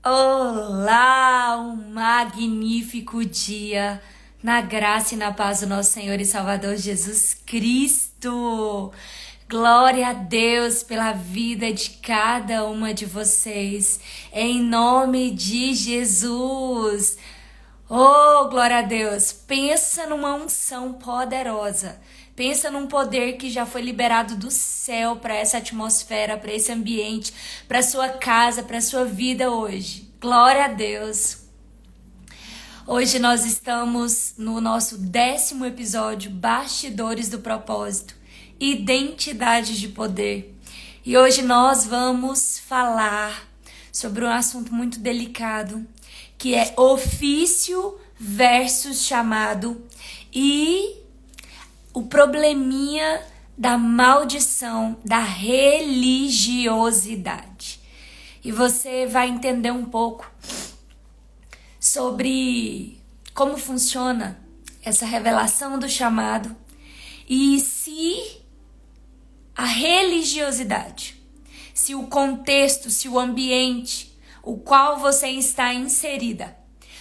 Olá, um magnífico dia na graça e na paz do nosso Senhor e Salvador Jesus Cristo. Glória a Deus pela vida de cada uma de vocês, em nome de Jesus. Oh, glória a Deus! Pensa numa unção poderosa. Pensa num poder que já foi liberado do céu para essa atmosfera, para esse ambiente, para sua casa, para sua vida hoje. Glória a Deus! Hoje nós estamos no nosso 10º episódio, Bastidores do Propósito, Identidade de Poder. E hoje nós vamos falar sobre um assunto muito delicado, que é ofício versus chamado e o probleminha da maldição, da religiosidade. E você vai entender um pouco sobre como funciona essa revelação do chamado e se a religiosidade, se o contexto, se o ambiente, o qual você está inserida,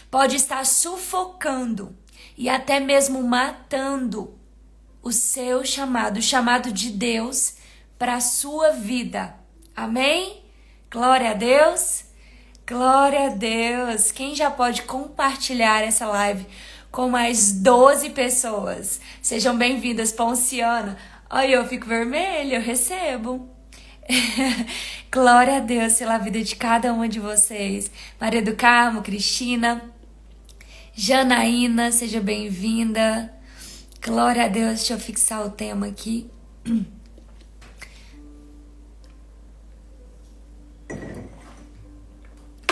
pode estar sufocando e até mesmo matando o seu chamado, o chamado de Deus para a sua vida. Amém? Glória a Deus. Glória a Deus. Quem já pode compartilhar essa live com mais 12 pessoas? Sejam bem-vindas, Ponciana. Ai, eu fico vermelha, eu recebo. Glória a Deus pela vida de cada uma de vocês. Maria do Carmo, Cristina, Janaína, seja bem-vinda. Glória a Deus, deixa eu fixar o tema aqui.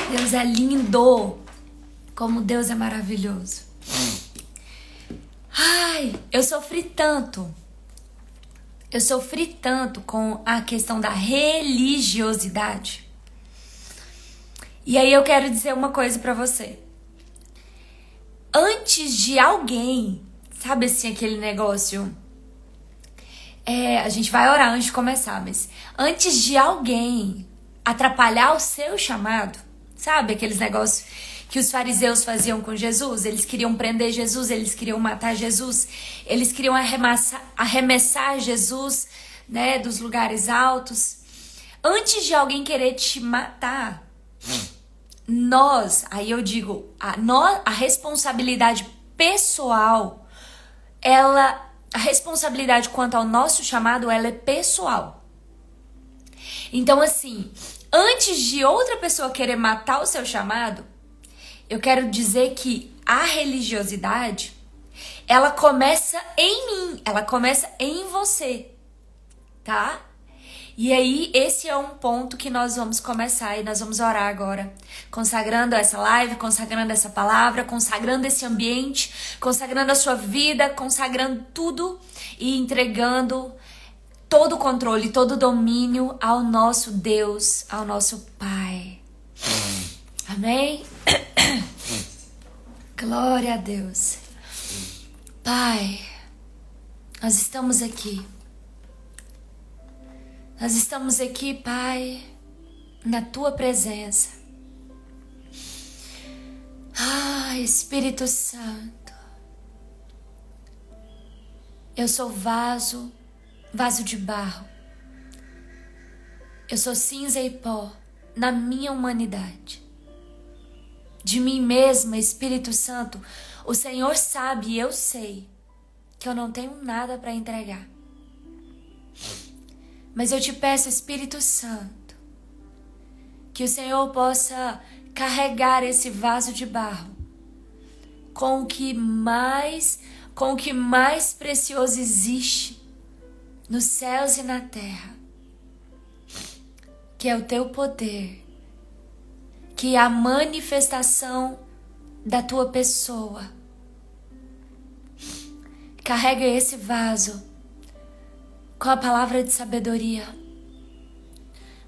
Deus é lindo, como Deus é maravilhoso. Ai, eu sofri tanto com a questão da religiosidade. E aí eu quero dizer uma coisa pra você. Antes de alguém, sabe assim, aquele negócio, a gente vai orar antes de começar, mas antes de alguém atrapalhar o seu chamado, sabe aqueles negócios que os fariseus faziam com Jesus? Eles queriam prender Jesus, eles queriam matar Jesus, eles queriam arremessar Jesus, né, dos lugares altos. Antes de alguém querer te matar, aí eu digo, a responsabilidade pessoal, a responsabilidade quanto ao nosso chamado, ela é pessoal. Então, assim, antes de outra pessoa querer matar o seu chamado, eu quero dizer que a religiosidade, ela começa em mim, ela começa em você, tá? E aí, esse é um ponto que nós vamos começar e nós vamos orar agora, consagrando essa live, consagrando essa palavra, consagrando esse ambiente, consagrando a sua vida, consagrando tudo e entregando todo o controle, todo o domínio ao nosso Deus, ao nosso Pai. Amém? Glória a Deus. Pai, nós estamos aqui. Nós estamos aqui, Pai, na Tua presença. Espírito Santo, eu sou vaso de barro. Eu sou cinza e pó na minha humanidade. De mim mesma, Espírito Santo, o Senhor sabe e eu sei que eu não tenho nada para entregar. Mas eu te peço, Espírito Santo, que o Senhor possa carregar esse vaso de barro com o que mais precioso existe nos céus e na terra, que é o teu poder, que é a manifestação da tua pessoa. Carrega esse vaso com a palavra de sabedoria,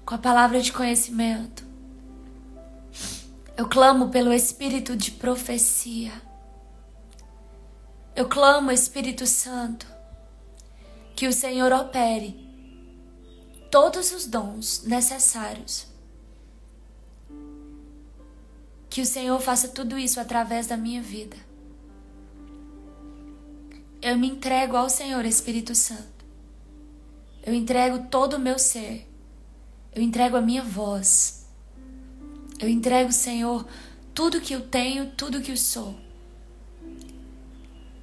com a palavra de conhecimento. Eu clamo pelo espírito de profecia. Eu clamo, Espírito Santo, que o Senhor opere todos os dons necessários Que o Senhor faça tudo isso através da minha vida. Eu me entrego ao Senhor, Espírito Santo. Eu entrego todo o meu ser. Eu entrego a minha voz. Eu entrego, Senhor, tudo que eu tenho, tudo que eu sou.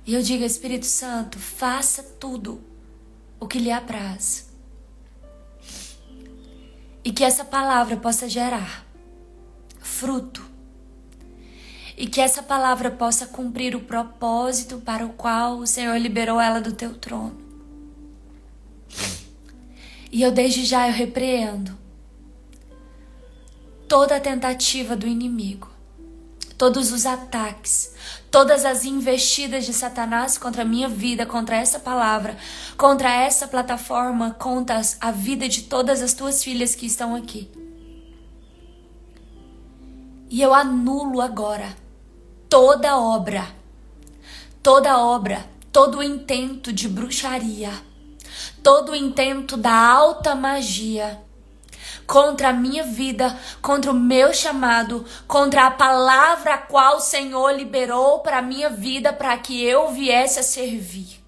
E eu digo, Espírito Santo, faça tudo o que lhe apraz. E que essa palavra possa gerar fruto. E que essa palavra possa cumprir o propósito para o qual o Senhor liberou ela do teu trono. E eu desde já eu repreendo toda a tentativa do inimigo, todos os ataques, todas as investidas de Satanás contra a minha vida, contra essa palavra, contra essa plataforma, contra a vida de todas as tuas filhas que estão aqui. E eu anulo agora toda obra, todo o intento de bruxaria, todo o intento da alta magia contra a minha vida, contra o meu chamado, contra a palavra a qual o Senhor liberou para a minha vida, para que eu viesse a servir.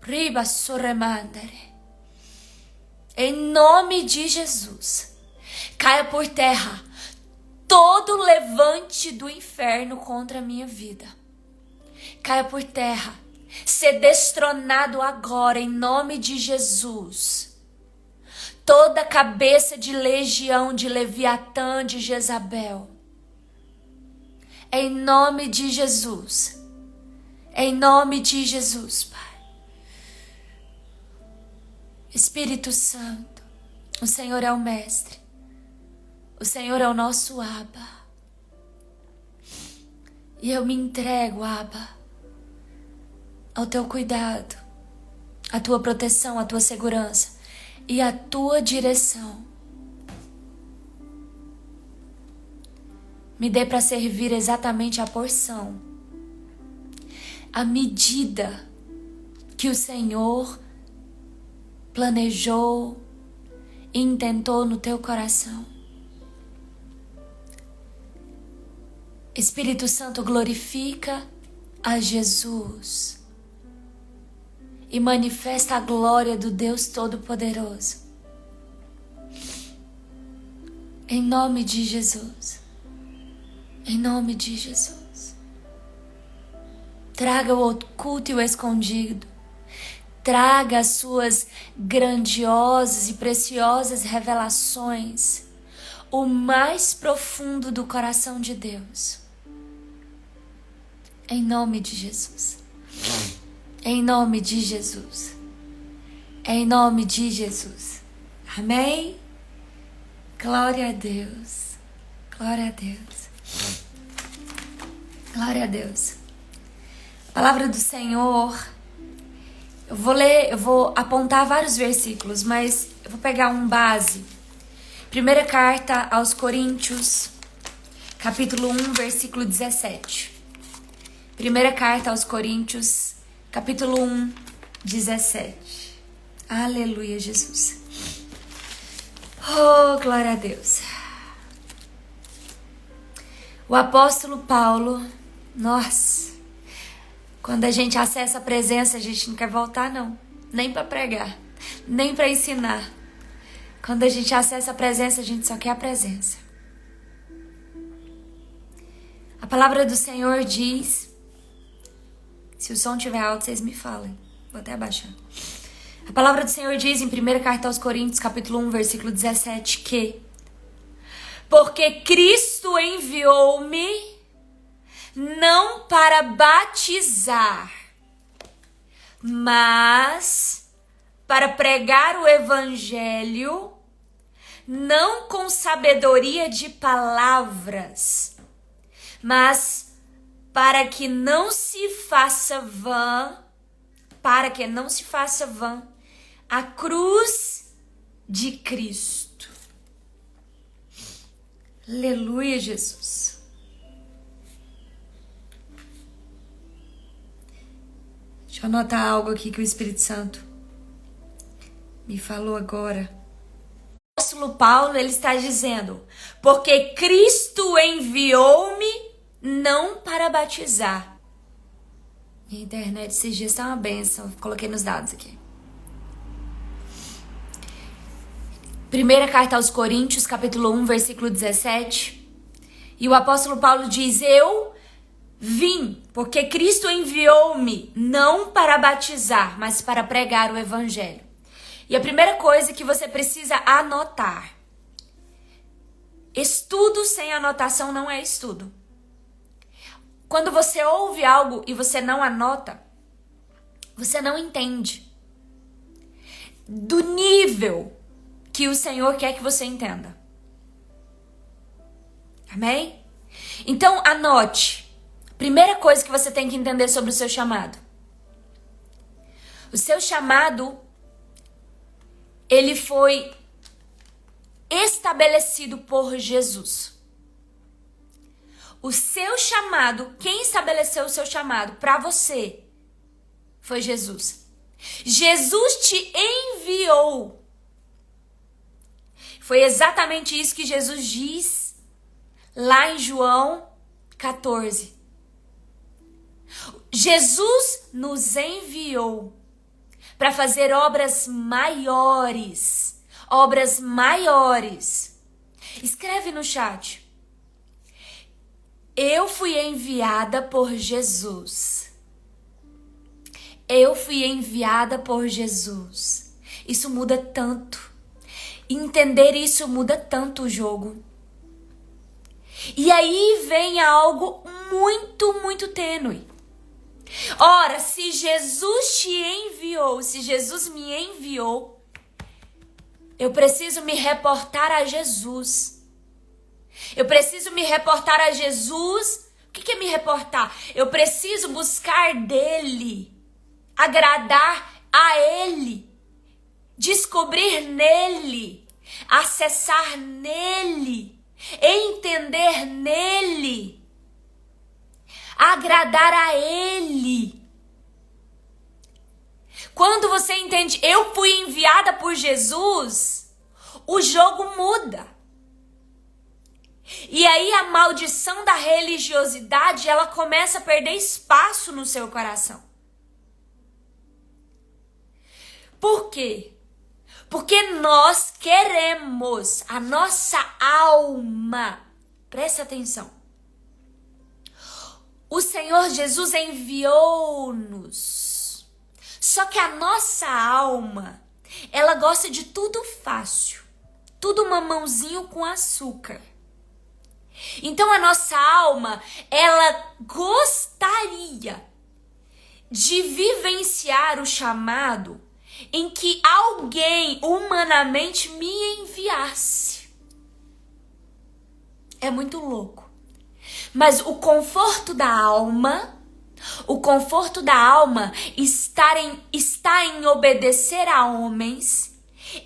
Riba soremandere. Em nome de Jesus, caia por terra todo levante do inferno contra a minha vida. Caia por terra, ser destronado agora em nome de Jesus. Toda cabeça de legião de Leviatã, de Jezabel. Em nome de Jesus. Em nome de Jesus, Pai. Espírito Santo, o Senhor é o Mestre. O Senhor é o nosso Abba. E eu me entrego, Abba, ao teu cuidado, à tua proteção, à tua segurança e a tua direção. Me dê para servir exatamente a porção, a medida que o Senhor planejou e intentou no teu coração. Espírito Santo, glorifica a Jesus e manifesta a glória do Deus Todo-Poderoso. Em nome de Jesus. Em nome de Jesus. Traga o oculto e o escondido. Traga as suas grandiosas e preciosas revelações, o mais profundo do coração de Deus. Em nome de Jesus. Em nome de Jesus. Em nome de Jesus. Amém? Glória a Deus. Glória a Deus. Glória a Deus. A palavra do Senhor, eu vou apontar vários versículos, mas eu vou pegar um base. Primeira carta aos Coríntios, capítulo 1, versículo 17. Primeira carta aos Coríntios, capítulo 1, 17. Aleluia, Jesus. Oh, glória a Deus. O apóstolo Paulo, nossa, quando a gente acessa a presença, a gente não quer voltar não, nem para pregar, nem para ensinar. Quando a gente acessa a presença, a gente só quer a presença. A palavra do Senhor diz, se o som estiver alto, vocês me falem. Vou até abaixar. A palavra do Senhor diz em 1 carta aos Coríntios, capítulo 1, versículo 17, que porque Cristo enviou-me não para batizar, mas para pregar o evangelho, não com sabedoria de palavras, mas para que não se faça vã a cruz de Cristo. Aleluia, Jesus. Deixa eu anotar algo aqui que o Espírito Santo me falou agora. O apóstolo Paulo, ele está dizendo: porque Cristo enviou-me não para batizar. Minha internet esses dias tá uma benção, coloquei nos dados aqui. Primeira carta aos Coríntios, capítulo 1, versículo 17. E o apóstolo Paulo diz: eu vim, porque Cristo enviou-me não para batizar, mas para pregar o evangelho. E a primeira coisa que você precisa anotar: estudo sem anotação não é estudo. Quando você ouve algo e você não anota, você não entende do nível que o Senhor quer que você entenda. Amém? Então, anote. Primeira coisa que você tem que entender sobre o seu chamado. O seu chamado, ele foi estabelecido por Jesus. O seu chamado, quem estabeleceu o seu chamado para você foi Jesus. Jesus te enviou. Foi exatamente isso que Jesus diz lá em João 14. Jesus nos enviou para fazer obras maiores. Obras maiores. Escreve no chat: eu fui enviada por Jesus. Eu fui enviada por Jesus. Isso muda tanto. Entender isso muda tanto o jogo. E aí vem algo muito, muito tênue. Ora, se Jesus te enviou, se Jesus me enviou, eu preciso me reportar a Jesus. Eu preciso me reportar a Jesus. O que é me reportar? Eu preciso buscar dele, agradar a ele, descobrir nele, acessar nele, entender nele, agradar a ele. Quando você entende, eu fui enviada por Jesus, o jogo muda. E aí a maldição da religiosidade, ela começa a perder espaço no seu coração. Por quê? Porque nós queremos, a nossa alma, presta atenção. O Senhor Jesus enviou-nos. Só que a nossa alma, ela gosta de tudo fácil. Tudo mamãozinho com açúcar. Então a nossa alma, ela gostaria de vivenciar o chamado em que alguém humanamente me enviasse. É muito louco. Mas o conforto da alma está em obedecer a homens,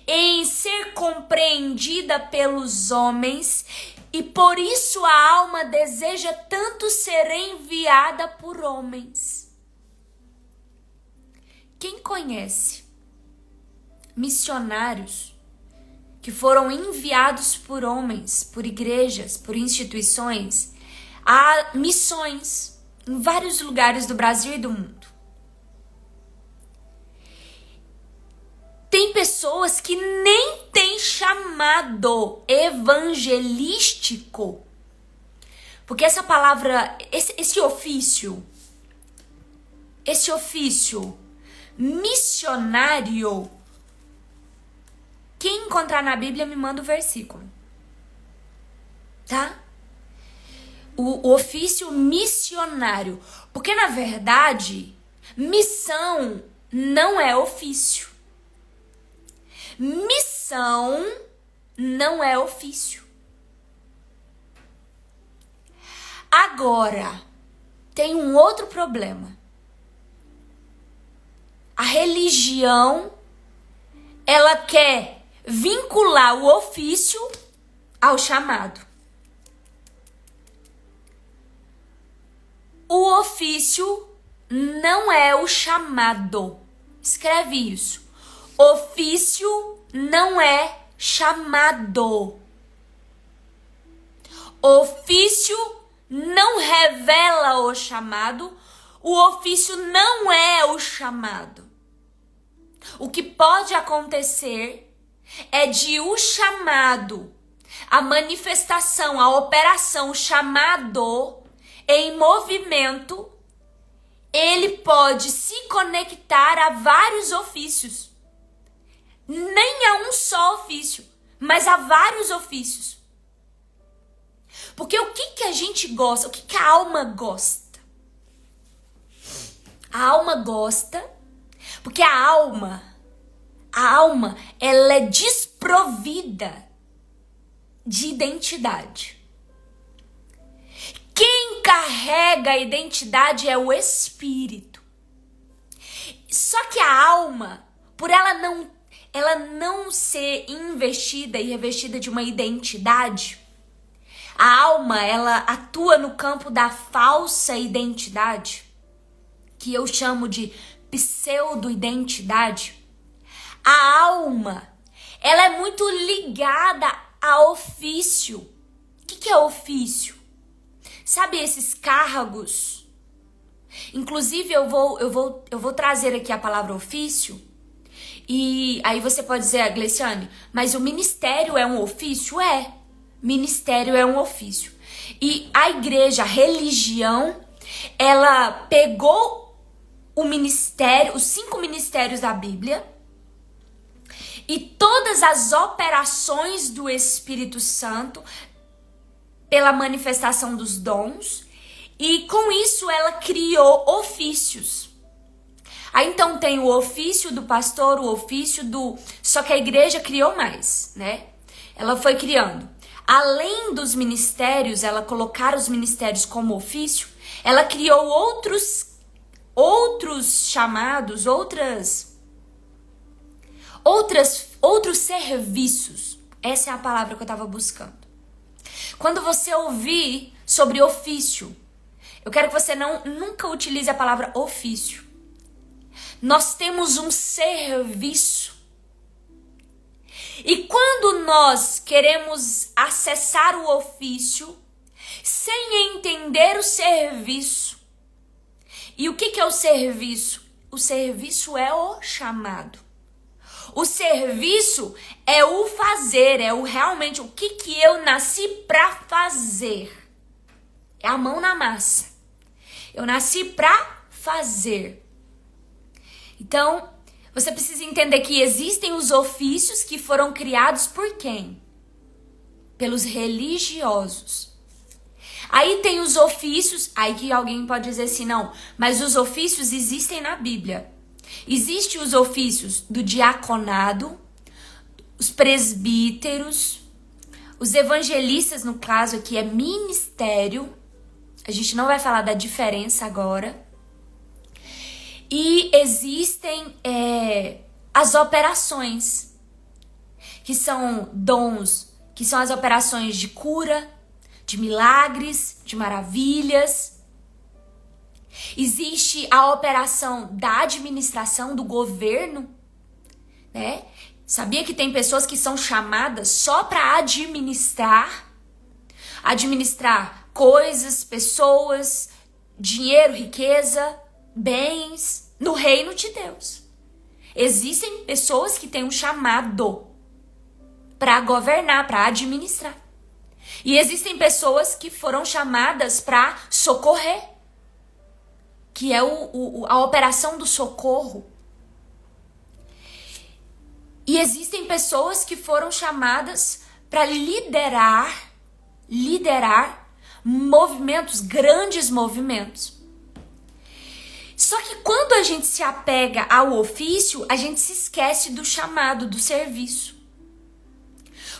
em ser compreendida pelos homens, e por isso a alma deseja tanto ser enviada por homens. Quem conhece missionários que foram enviados por homens, por igrejas, por instituições, a missões em vários lugares do Brasil e do mundo? Tem pessoas que nem têm chamado evangelístico. Porque essa palavra, esse ofício missionário, quem encontrar na Bíblia me manda o versículo. Tá? O ofício missionário. Porque, na verdade, missão não é ofício. Missão não é ofício. Agora, tem um outro problema. A religião, ela quer vincular o ofício ao chamado. O ofício não é o chamado. Escreve isso. Ofício não é chamado. Ofício não revela o chamado, o ofício não é o chamado. O que pode acontecer é de o chamado, a manifestação, a operação, o chamado em movimento, ele pode se conectar a vários ofícios. Nem a um só ofício, mas a vários ofícios. Porque o que a gente gosta? O que a alma gosta? A alma gosta porque a alma, ela é desprovida de identidade. Quem carrega a identidade é o espírito. Só que a alma, por ela não ser investida e revestida de uma identidade, a alma, ela atua no campo da falsa identidade, que eu chamo de pseudo-identidade. A alma, ela é muito ligada a ofício. O que é ofício? Sabe esses cargos? Inclusive, eu vou trazer aqui a palavra ofício. E aí você pode dizer, Gleciane, mas o ministério é um ofício? É. Ministério é um ofício. E a igreja, a religião, ela pegou o ministério, os 5 ministérios da Bíblia e todas as operações do Espírito Santo pela manifestação dos dons, e com isso ela criou ofícios. Aí então tem o ofício do pastor, o ofício do... Só que a igreja criou mais, né? Ela foi criando. Além dos ministérios, ela colocar os ministérios como ofício, ela criou outros chamados, outros serviços. Essa é a palavra que eu estava buscando. Quando você ouvir sobre ofício, eu quero que você nunca utilize a palavra ofício. Nós temos um serviço. E quando nós queremos acessar o ofício, sem entender o serviço. E o que é o serviço? O serviço é o chamado. O serviço é o fazer, é o realmente o que eu nasci para fazer. É a mão na massa. Eu nasci para fazer. Então, você precisa entender que existem os ofícios que foram criados por quem? Pelos religiosos. Aí tem os ofícios, aí que alguém pode dizer assim, não, mas os ofícios existem na Bíblia. Existem os ofícios do diaconado, os presbíteros, os evangelistas, no caso aqui é ministério. A gente não vai falar da diferença agora. E existem as operações, que são dons, que são as operações de cura, de milagres, de maravilhas. Existe a operação da administração, do governo, né? Sabia que tem pessoas que são chamadas só para administrar coisas, pessoas, dinheiro, riqueza, bens no reino de Deus. Existem pessoas que têm um chamado para governar, para administrar. E existem pessoas que foram chamadas para socorrer, que é a operação do socorro. E existem pessoas que foram chamadas para liderar movimentos, grandes movimentos. Só que quando a gente se apega ao ofício, a gente se esquece do chamado, do serviço.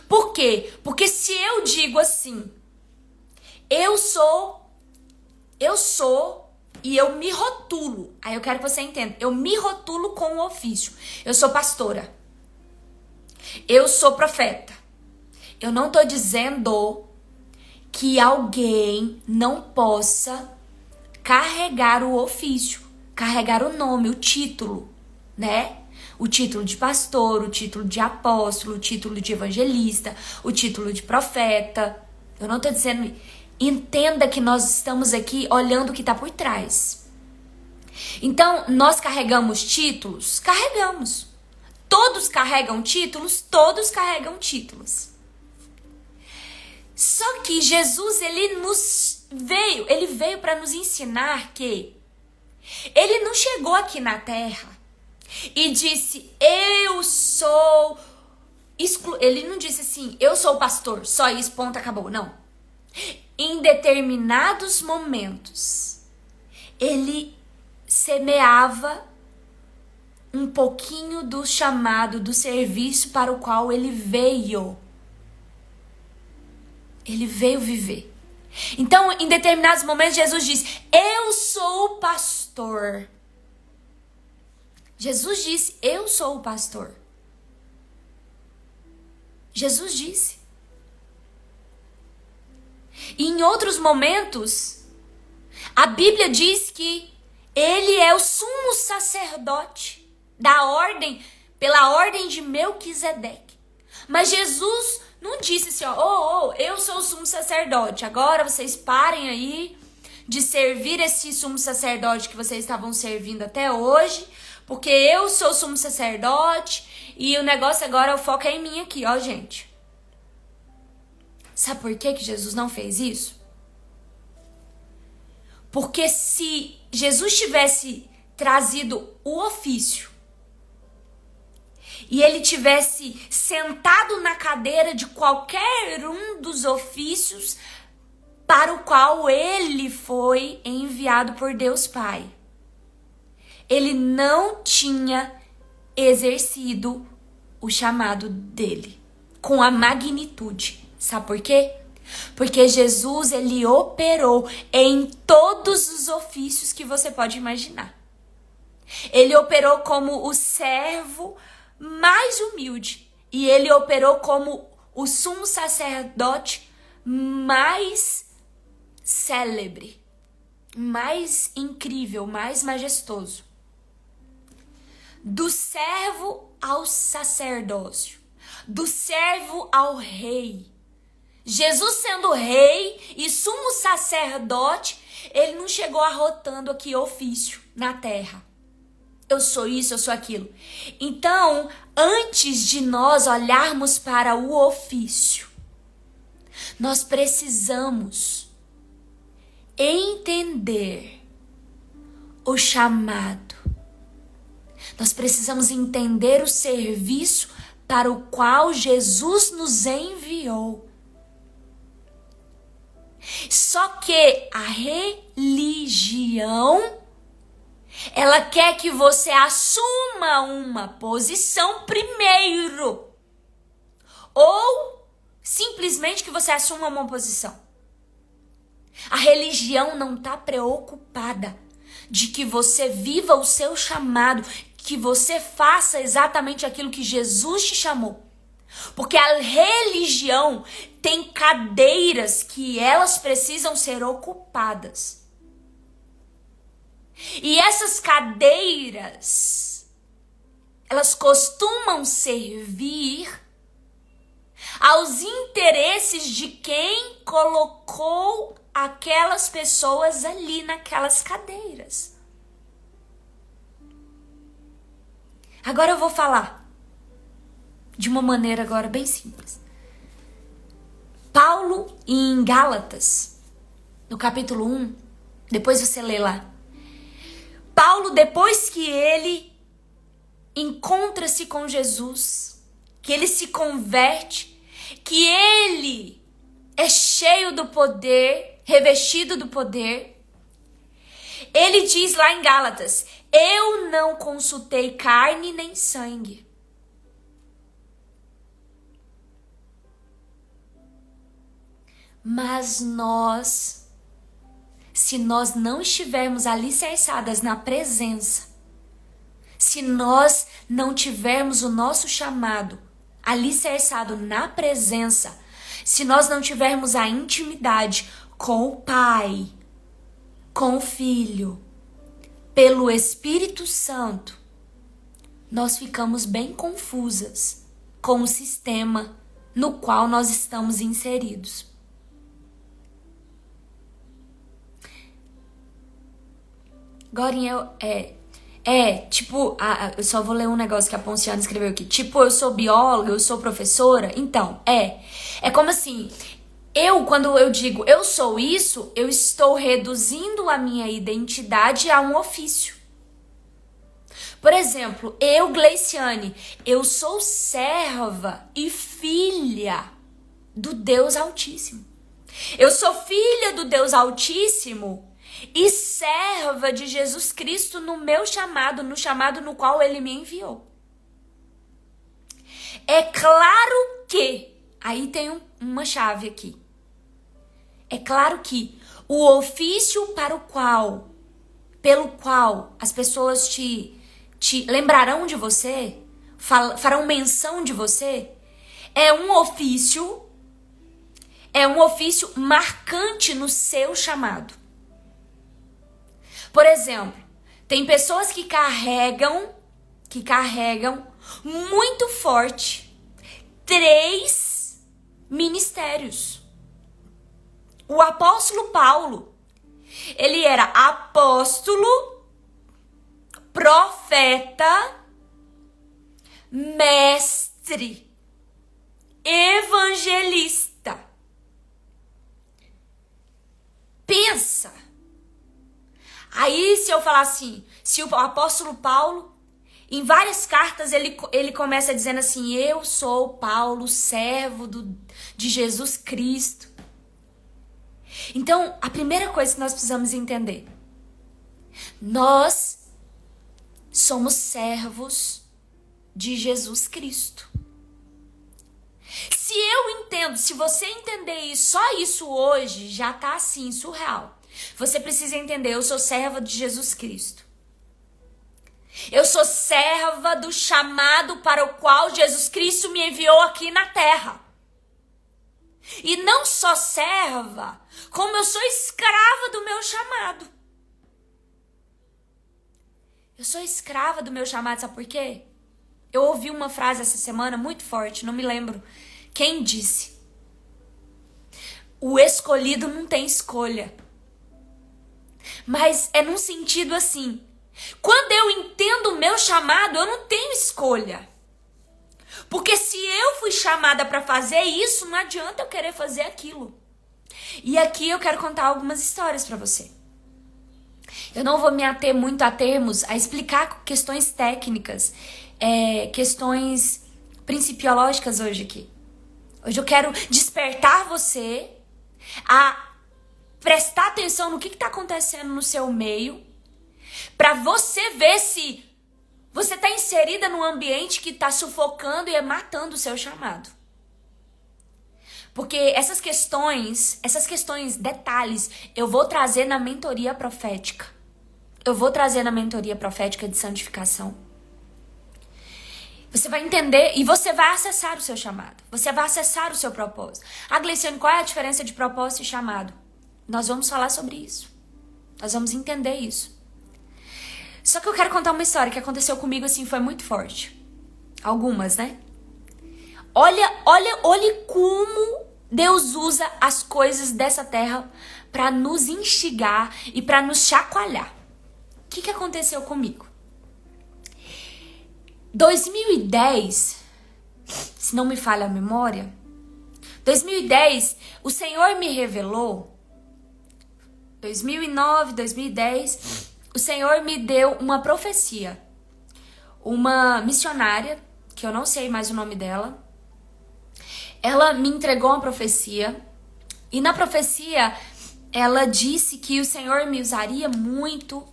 Por quê? Porque se eu digo assim, eu sou e eu me rotulo, aí eu quero que você entenda, eu me rotulo com o ofício. Eu sou pastora, eu sou profeta. Eu não tô dizendo que alguém não possa carregar o ofício, carregar o nome, o título, né? O título de pastor, o título de apóstolo, o título de evangelista, o título de profeta. Eu não estou dizendo... Entenda que nós estamos aqui olhando o que está por trás. Então, nós carregamos títulos? Carregamos. Todos carregam títulos? Todos carregam títulos. Só que Jesus, ele veio para nos ensinar que ele não chegou aqui na terra e disse, eu sou... Ele não disse assim, eu sou o pastor, só isso, ponto, acabou. Não. Em determinados momentos, ele semeava um pouquinho do chamado, do serviço para o qual ele veio. Ele veio viver. Então, em determinados momentos, Jesus diz, eu sou o pastor. Jesus disse, eu sou o pastor. Jesus disse. E em outros momentos, a Bíblia diz que ele é o sumo sacerdote da ordem, pela ordem de Melquisedeque. Mas Jesus não disse assim, eu sou o sumo sacerdote, agora vocês parem aí de servir esse sumo sacerdote que vocês estavam servindo até hoje, porque eu sou o sumo sacerdote e o negócio agora, o foco é em mim aqui, ó, gente. Sabe por que Jesus não fez isso? Porque se Jesus tivesse trazido o ofício e ele tivesse sentado na cadeira de qualquer um dos ofícios para o qual ele foi enviado por Deus Pai, ele não tinha exercido o chamado dele com a magnitude. Sabe por quê? Porque Jesus, ele operou em todos os ofícios que você pode imaginar. Ele operou como o servo mais humilde. E ele operou como o sumo sacerdote mais célebre, mais incrível, mais majestoso. Do servo ao sacerdócio, do servo ao rei. Jesus sendo rei e sumo sacerdote, ele não chegou arrotando aqui ofício na terra. Eu sou isso, eu sou aquilo. Então, antes de nós olharmos para o ofício, nós precisamos entender o chamado. Nós precisamos entender o serviço para o qual Jesus nos enviou. Só que a religião, ela quer que você assuma uma posição primeiro. Ou simplesmente que você assuma uma posição. A religião não está preocupada de que você viva o seu chamado, que você faça exatamente aquilo que Jesus te chamou. Porque a religião tem cadeiras que elas precisam ser ocupadas. E essas cadeiras, elas costumam servir aos interesses de quem colocou aquelas pessoas ali naquelas cadeiras. Agora eu vou falar de uma maneira agora bem simples. Paulo, em Gálatas, no capítulo 1, depois você lê lá. Paulo, depois que ele encontra-se com Jesus, que ele se converte, que ele é cheio do poder, revestido do poder, ele diz lá em Gálatas, eu não consultei carne nem sangue. Mas nós, se nós não estivermos alicerçadas na presença, se nós não tivermos o nosso chamado alicerçado na presença, se nós não tivermos a intimidade com o Pai, com o Filho, pelo Espírito Santo, nós ficamos bem confusas com o sistema no qual nós estamos inseridos. Gorinha, tipo, eu só vou ler um negócio que a Ponciana escreveu aqui. Tipo, eu sou bióloga, eu sou professora. Então, é como assim, quando eu digo eu sou isso, eu estou reduzindo a minha identidade a um ofício. Por exemplo, eu, Gleiciane, eu sou serva e filha do Deus Altíssimo. Eu sou filha do Deus Altíssimo e serva de Jesus Cristo no meu chamado, no chamado no qual Ele me enviou. É claro que, aí tem uma chave aqui. É claro que o ofício pelo qual as pessoas te lembrarão de você, farão menção de você, é um ofício marcante no seu chamado. Por exemplo, tem pessoas que carregam muito forte 3 ministérios. O apóstolo Paulo, ele era apóstolo, profeta, mestre, evangelista. Pensa. Aí se eu falar assim, se o apóstolo Paulo, em várias cartas ele começa dizendo assim, eu sou Paulo, servo de Jesus Cristo. Então, a primeira coisa que nós precisamos entender, nós somos servos de Jesus Cristo. Se você entender isso, só isso hoje já tá assim, surreal. Você precisa entender, eu sou serva de Jesus Cristo. Eu sou serva do chamado para o qual Jesus Cristo me enviou aqui na terra. E não só serva, como eu sou escrava do meu chamado. Eu sou escrava do meu chamado, sabe por quê? Eu ouvi uma frase essa semana muito forte, não me lembro quem disse. O escolhido não tem escolha. Mas é num sentido assim, quando eu entendo o meu chamado, eu não tenho escolha. Porque se eu fui chamada para fazer isso, não adianta eu querer fazer aquilo. E aqui eu quero contar algumas histórias para você. Eu não vou me ater muito a termos, a explicar questões técnicas, questões principiológicas hoje aqui. Hoje eu quero despertar você a prestar atenção no que está acontecendo no seu meio, para você ver se você está inserida num ambiente que está sufocando e matando o seu chamado. Porque essas questões, detalhes, eu vou trazer na mentoria profética. Eu vou trazer na mentoria profética de santificação. Você vai entender e você vai acessar o seu chamado. Você vai acessar o seu propósito. Ah, Gleiciane, qual é a diferença de propósito e chamado? Nós vamos falar sobre isso. Nós vamos entender isso. Só que eu quero contar uma história que aconteceu comigo assim, foi muito forte. Algumas, né? Olha como Deus usa as coisas dessa terra para nos instigar e para nos chacoalhar. O que aconteceu comigo? 2010, se não me falha a memória, 2010, o Senhor me revelou, 2009, 2010, o Senhor me deu uma profecia. Uma missionária, que eu não sei mais o nome dela, ela me entregou uma profecia. E na profecia, ela disse que o Senhor me usaria muito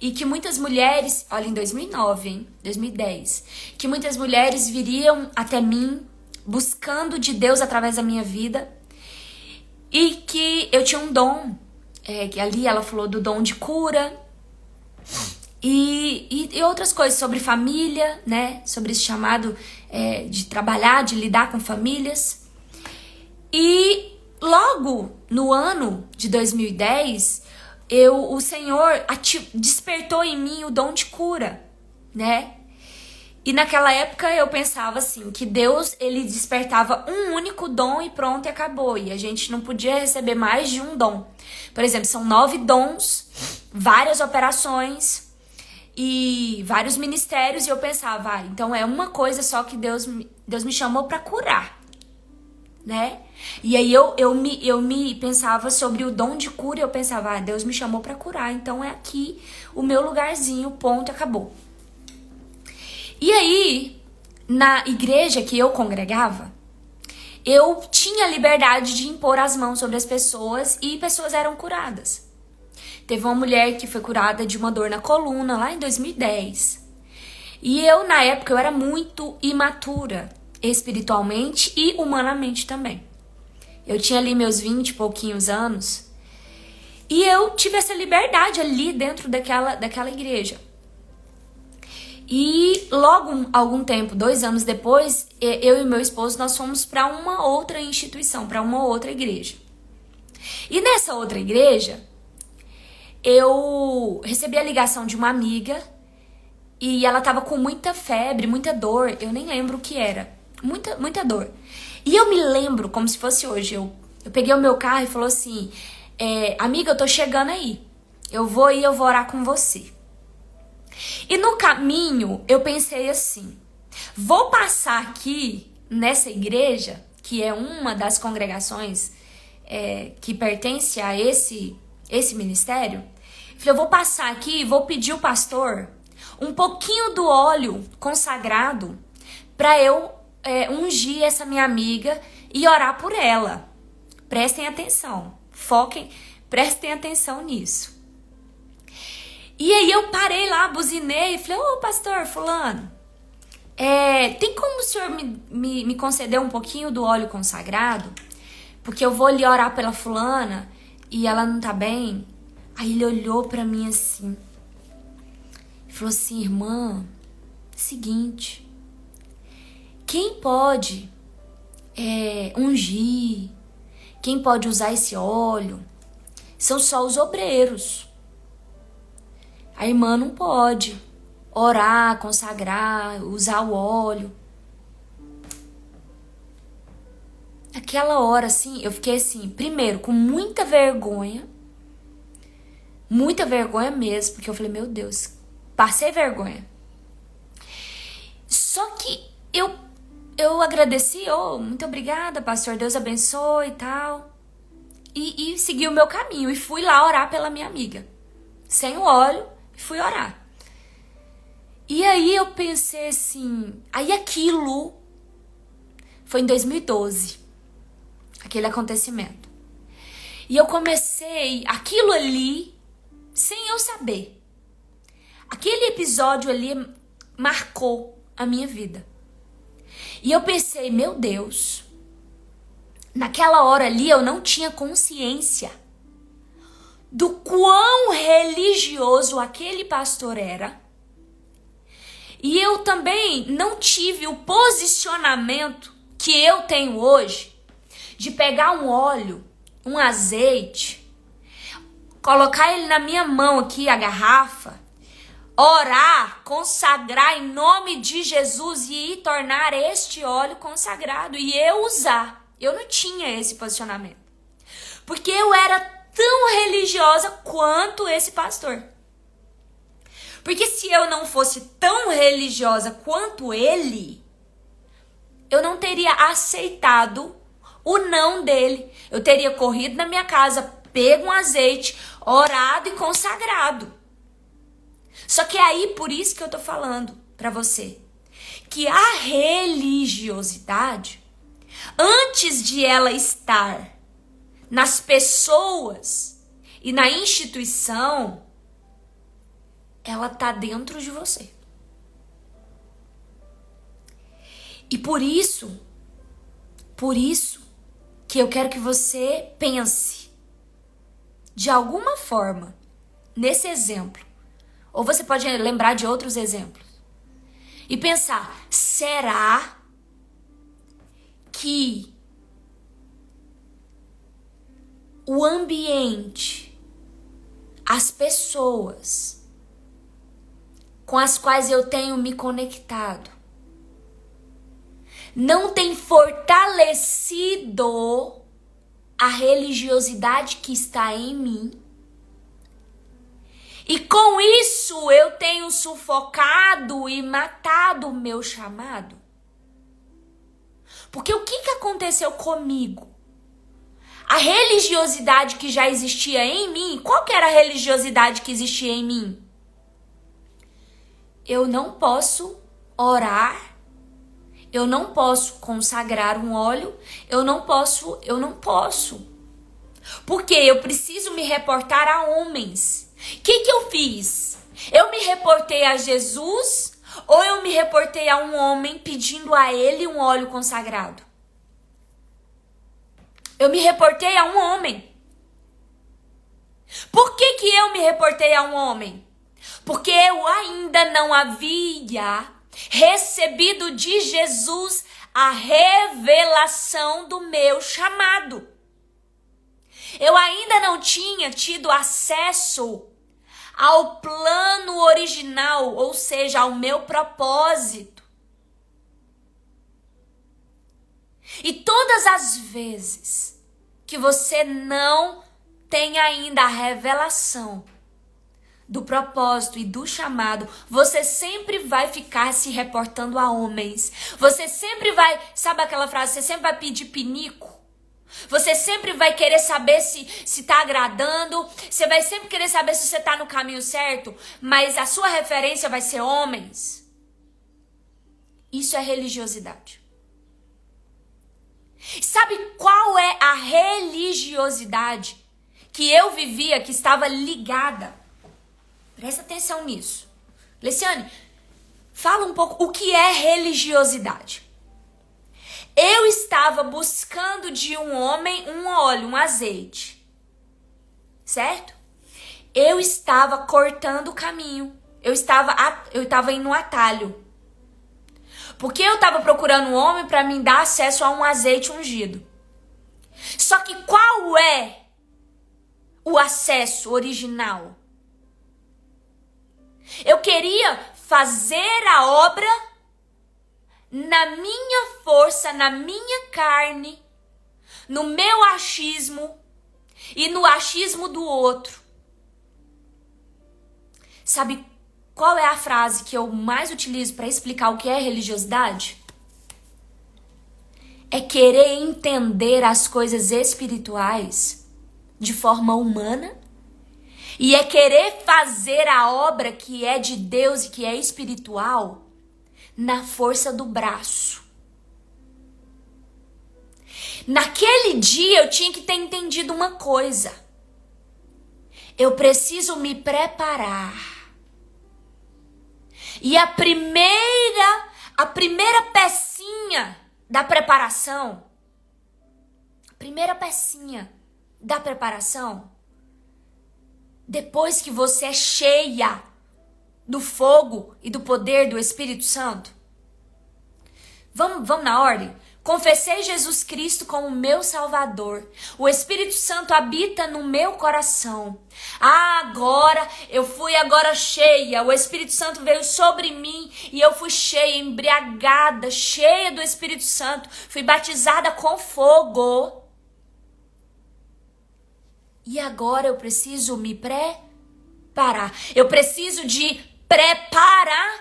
e que muitas mulheres, olha, em 2009, hein? 2010, que muitas mulheres viriam até mim buscando de Deus através da minha vida e que eu tinha um dom, que ali ela falou do dom de cura e outras coisas sobre família, né? Sobre esse chamado de trabalhar, de lidar com famílias. E logo no ano de 2010, o Senhor despertou em mim o dom de cura, né? E naquela época eu pensava assim, que Deus, ele despertava um único dom e pronto, e acabou. E a gente não podia receber mais de um dom. Por exemplo, são 9 dons, várias operações e vários ministérios. E eu pensava, então é uma coisa só que Deus me chamou para curar, né? E aí eu me pensava sobre o dom de cura e eu pensava, Deus me chamou para curar, então é aqui o meu lugarzinho, ponto, acabou. E aí, na igreja que eu congregava, eu tinha liberdade de impor as mãos sobre as pessoas e pessoas eram curadas. Teve uma mulher que foi curada de uma dor na coluna lá em 2010. E eu, na época, eu era muito imatura, espiritualmente e humanamente também. Eu tinha ali meus 20 e pouquinhos anos. E eu tive essa liberdade ali dentro daquela igreja. E logo, algum tempo, 2 anos depois, eu e meu esposo, nós fomos para uma outra instituição, para uma outra igreja. E nessa outra igreja, eu recebi a ligação de uma amiga e ela tava com muita febre, muita dor, eu nem lembro o que era, muita dor. E eu me lembro, como se fosse hoje, eu peguei o meu carro e falou assim, amiga, eu tô chegando aí, eu vou orar com você. E no caminho, eu pensei assim, vou passar aqui nessa igreja, que é uma das congregações que pertence a esse ministério. Falei, eu vou passar aqui e vou pedir ao pastor um pouquinho do óleo consagrado para eu ungir essa minha amiga e orar por ela. Prestem atenção, prestem atenção nisso. E aí eu parei lá, buzinei e falei, ô pastor fulano, tem como o senhor me conceder um pouquinho do óleo consagrado? Porque eu vou ali orar pela fulana e ela não tá bem. Aí ele olhou pra mim assim e falou assim, irmã, seguinte, quem pode ungir, quem pode usar esse óleo, são só os obreiros. A irmã não pode orar, consagrar, usar o óleo. Aquela hora, assim, eu fiquei assim, primeiro, com muita vergonha mesmo, porque eu falei, meu Deus, passei vergonha. Só que eu agradeci, muito obrigada, pastor, Deus abençoe e tal. E segui o meu caminho e fui lá orar pela minha amiga. Sem o óleo, fui orar. E aí eu pensei assim, aí aquilo foi em 2012, aquele acontecimento. E eu comecei aquilo ali, sem eu saber. Aquele episódio ali marcou a minha vida. E eu pensei, meu Deus, naquela hora ali eu não tinha consciência do quão religioso aquele pastor era. E eu também não tive o posicionamento que eu tenho hoje de pegar um óleo, um azeite, colocar ele na minha mão aqui, a garrafa, orar, consagrar em nome de Jesus e tornar este óleo consagrado e eu usar. Eu não tinha esse posicionamento. Porque eu era tão religiosa quanto esse pastor. Porque se eu não fosse tão religiosa quanto ele, eu não teria aceitado o não dele. Eu teria corrido na minha casa, pego um azeite, orado e consagrado. Só que é aí por isso que eu tô falando pra você que a religiosidade, antes de ela estar nas pessoas e na instituição, ela tá dentro de você. E por isso que eu quero que você pense de alguma forma nesse exemplo. Ou você pode lembrar de outros exemplos. E pensar, será que o ambiente, as pessoas com as quais eu tenho me conectado não tem fortalecido a religiosidade que está em mim. E com isso eu tenho sufocado e matado o meu chamado. Porque o que aconteceu comigo? A religiosidade que já existia em mim, qual que era a religiosidade que existia em mim? Eu não posso orar, eu não posso consagrar um óleo, eu não posso. Porque eu preciso me reportar a homens. O que eu fiz? Eu me reportei a Jesus ou eu me reportei a um homem pedindo a ele um óleo consagrado? Eu me reportei a um homem. Por que eu me reportei a um homem? Porque eu ainda não havia recebido de Jesus a revelação do meu chamado. Eu ainda não tinha tido acesso ao plano original, ou seja, ao meu propósito. E todas as vezes que você não tem ainda a revelação do propósito e do chamado, você sempre vai ficar se reportando a homens. Você sempre vai, sabe aquela frase, você sempre vai pedir pinico? Você sempre vai querer saber se tá agradando, você vai sempre querer saber se você tá no caminho certo, mas a sua referência vai ser homens. Isso é religiosidade. Sabe qual é a religiosidade que eu vivia, que estava ligada? Presta atenção nisso. Leciane, fala um pouco o que é religiosidade. Eu estava buscando de um homem um óleo, um azeite. Certo? Eu estava cortando o caminho. Eu estava indo no atalho. Porque eu estava procurando um homem para me dar acesso a um azeite ungido. Só que qual é o acesso original? Eu queria fazer a obra na minha força, na minha carne, no meu achismo e no achismo do outro. Sabe qual é a frase que eu mais utilizo para explicar o que é religiosidade? É querer entender as coisas espirituais de forma humana e é querer fazer a obra que é de Deus e que é espiritual na força do braço. Naquele dia eu tinha que ter entendido uma coisa. Eu preciso me preparar. E a primeira pecinha da preparação, depois que você é cheia do fogo e do poder do Espírito Santo. Vamos na ordem? Confessei Jesus Cristo como meu Salvador. O Espírito Santo habita no meu coração. Eu fui cheia. O Espírito Santo veio sobre mim e eu fui cheia, embriagada, cheia do Espírito Santo. Fui batizada com fogo. E agora eu preciso me preparar. Eu preciso de preparação.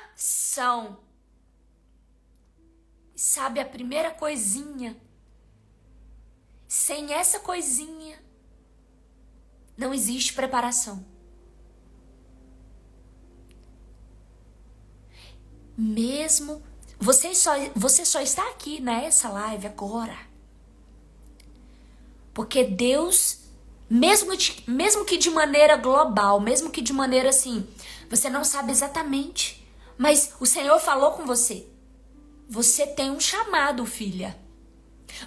Sabe a primeira coisinha? Sem essa coisinha, não existe preparação. Mesmo você só está aqui nessa live agora porque Deus, mesmo que de maneira global, mesmo que de maneira assim, você não sabe exatamente, mas o Senhor falou com você. Você tem um chamado, filha.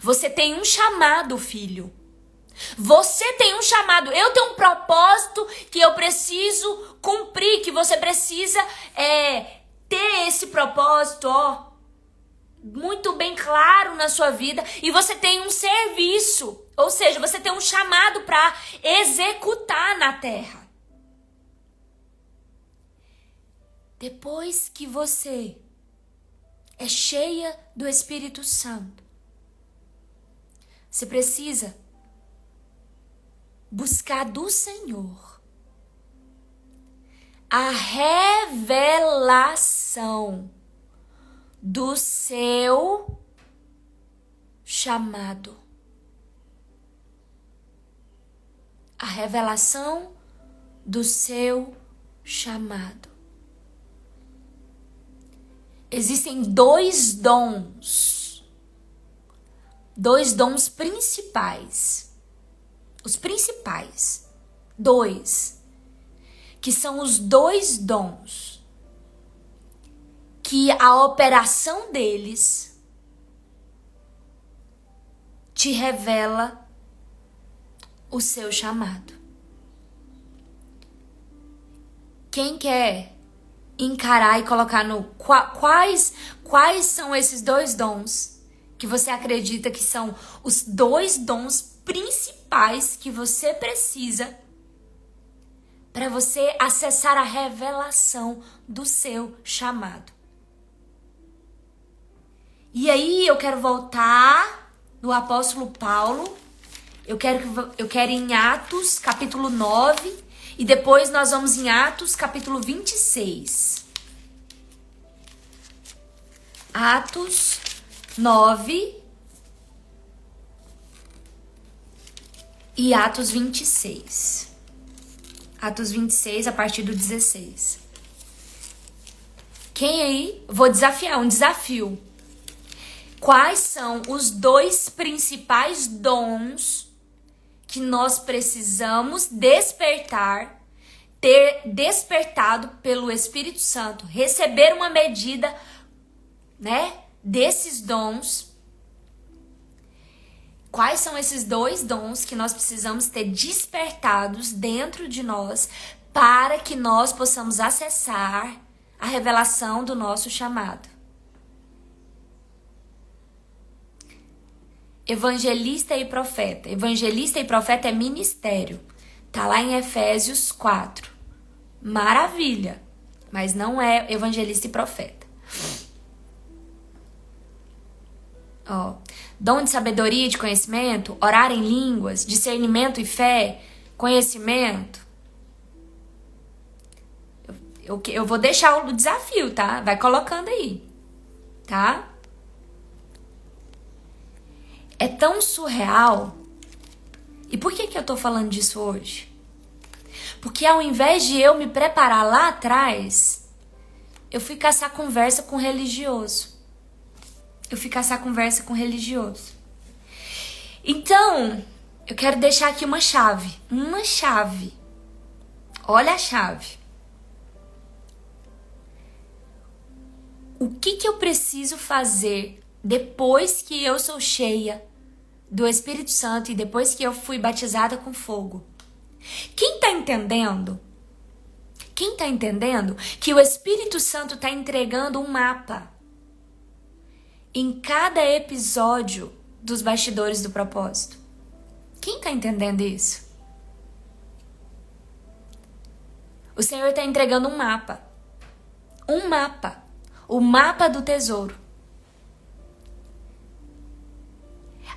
Você tem um chamado, filho. Você tem um chamado. Eu tenho um propósito que eu preciso cumprir, que você precisa ter esse propósito, muito bem claro na sua vida. E você tem um serviço, ou seja, você tem um chamado para executar na terra. depois que você é cheia do Espírito Santo, você precisa buscar do Senhor a revelação do seu chamado. A revelação do seu chamado. Existem dois dons principais. Os principais. Dois. Que são os dois dons que a operação deles te revela o seu chamado. Quem quer encarar e colocar no quais são esses dois dons que você acredita que são os dois dons principais que você precisa para você acessar a revelação do seu chamado? E aí eu quero voltar no apóstolo Paulo. Eu quero ir em Atos, capítulo 9, e depois nós vamos em Atos, capítulo 26. Atos 9 e Atos 26. Atos 26, a partir do 16. Quem aí? Vou desafiar, um desafio. Quais são os dois principais dons que nós precisamos despertar, ter despertado pelo Espírito Santo, receber uma medida, desses dons? Quais são esses dois dons que nós precisamos ter despertados dentro de nós para que nós possamos acessar a revelação do nosso chamado? Evangelista e profeta. Evangelista e profeta é ministério. Tá lá em Efésios 4. Maravilha. Mas não é evangelista e profeta. Dom de sabedoria e de conhecimento, orar em línguas, discernimento e fé, conhecimento. Eu vou deixar o desafio, tá? Vai colocando aí, tá? É tão surreal. E por que eu tô falando disso hoje? Porque ao invés de eu me preparar lá atrás, eu fui caçar conversa com religioso. Então, eu quero deixar aqui uma chave. Olha a chave. O que eu preciso fazer depois que eu sou cheia do Espírito Santo e depois que eu fui batizada com fogo? Quem tá entendendo? Que o Espírito Santo tá entregando um mapa em cada episódio dos bastidores do propósito? Quem tá entendendo isso? O Senhor tá entregando um mapa. O mapa do tesouro.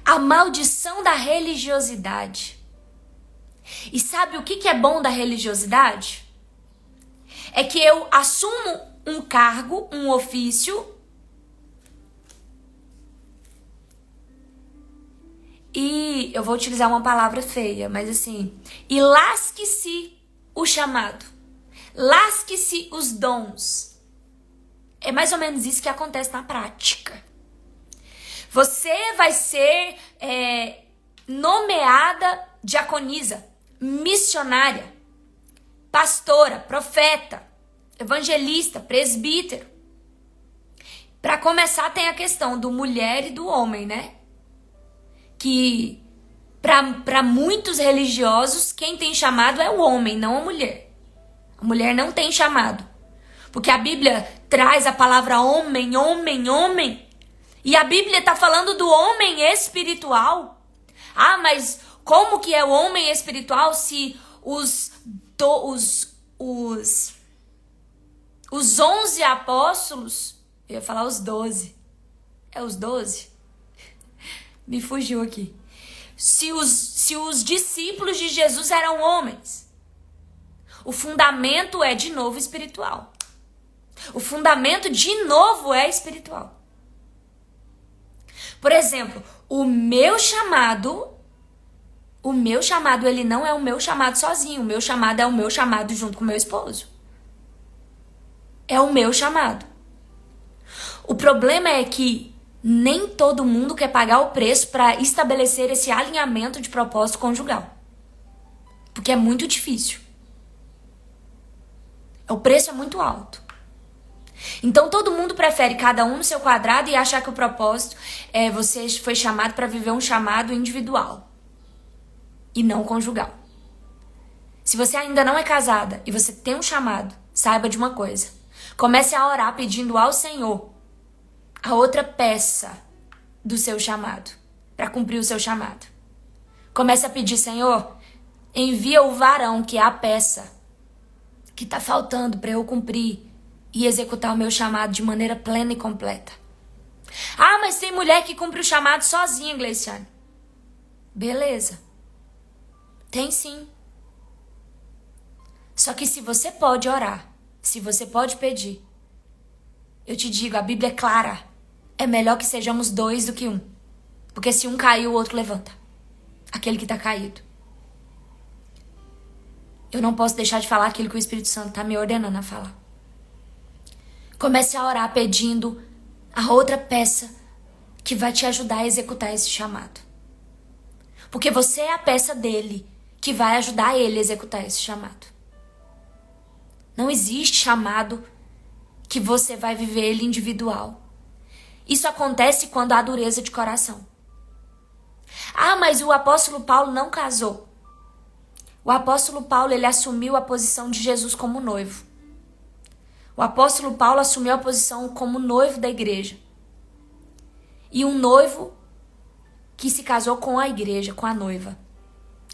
A maldição da religiosidade. E sabe o que é bom da religiosidade? É que eu assumo um cargo, um ofício, e eu vou utilizar uma palavra feia, mas assim, e lasque-se o chamado, lasque-se os dons. É mais ou menos isso que acontece na prática. Você vai ser nomeada diaconisa, missionária, pastora, profeta, evangelista, presbítero. Para começar, tem a questão do mulher e do homem, né? Que para muitos religiosos, quem tem chamado é o homem, não a mulher. A mulher não tem chamado. Porque a Bíblia traz a palavra homem. E a Bíblia está falando do homem espiritual. Ah, mas como que é o homem espiritual se Os 11 apóstolos, eu ia falar os 12. É os 12? Me fugiu aqui. Se os discípulos de Jesus eram homens, o fundamento é de novo espiritual. O fundamento de novo é espiritual. Por exemplo, o meu chamado, ele não é o meu chamado sozinho. O meu chamado é o meu chamado junto com o meu esposo. É o meu chamado. O problema é que nem todo mundo quer pagar o preço para estabelecer esse alinhamento de propósito conjugal. Porque é muito difícil. O preço é muito alto. Então todo mundo prefere cada um no seu quadrado e achar que o propósito é você foi chamado para viver um chamado individual e não conjugal. Se você ainda não é casada e você tem um chamado, saiba de uma coisa. Comece a orar pedindo ao Senhor a outra peça do seu chamado, para cumprir o seu chamado. Comece a pedir, Senhor, envia o varão que é a peça que está faltando para eu cumprir e executar o meu chamado de maneira plena e completa. Ah, mas tem mulher que cumpre o chamado sozinha, Gleiciane. Beleza. Tem sim. Só que se você pode orar, se você pode pedir, eu te digo, a Bíblia é clara. É melhor que sejamos 2 do que 1. Porque se um cair, o outro levanta. Aquele que está caído. Eu não posso deixar de falar aquilo que o Espírito Santo está me ordenando a falar. Comece a orar pedindo a outra peça que vai te ajudar a executar esse chamado. Porque você é a peça dele que vai ajudar ele a executar esse chamado. Não existe chamado que você vai viver ele individual. Isso acontece quando há dureza de coração. Ah, mas o apóstolo Paulo não casou. O apóstolo Paulo, ele assumiu a posição de Jesus como noivo. O apóstolo Paulo assumiu a posição como noivo da igreja. E um noivo que se casou com a igreja, com a noiva.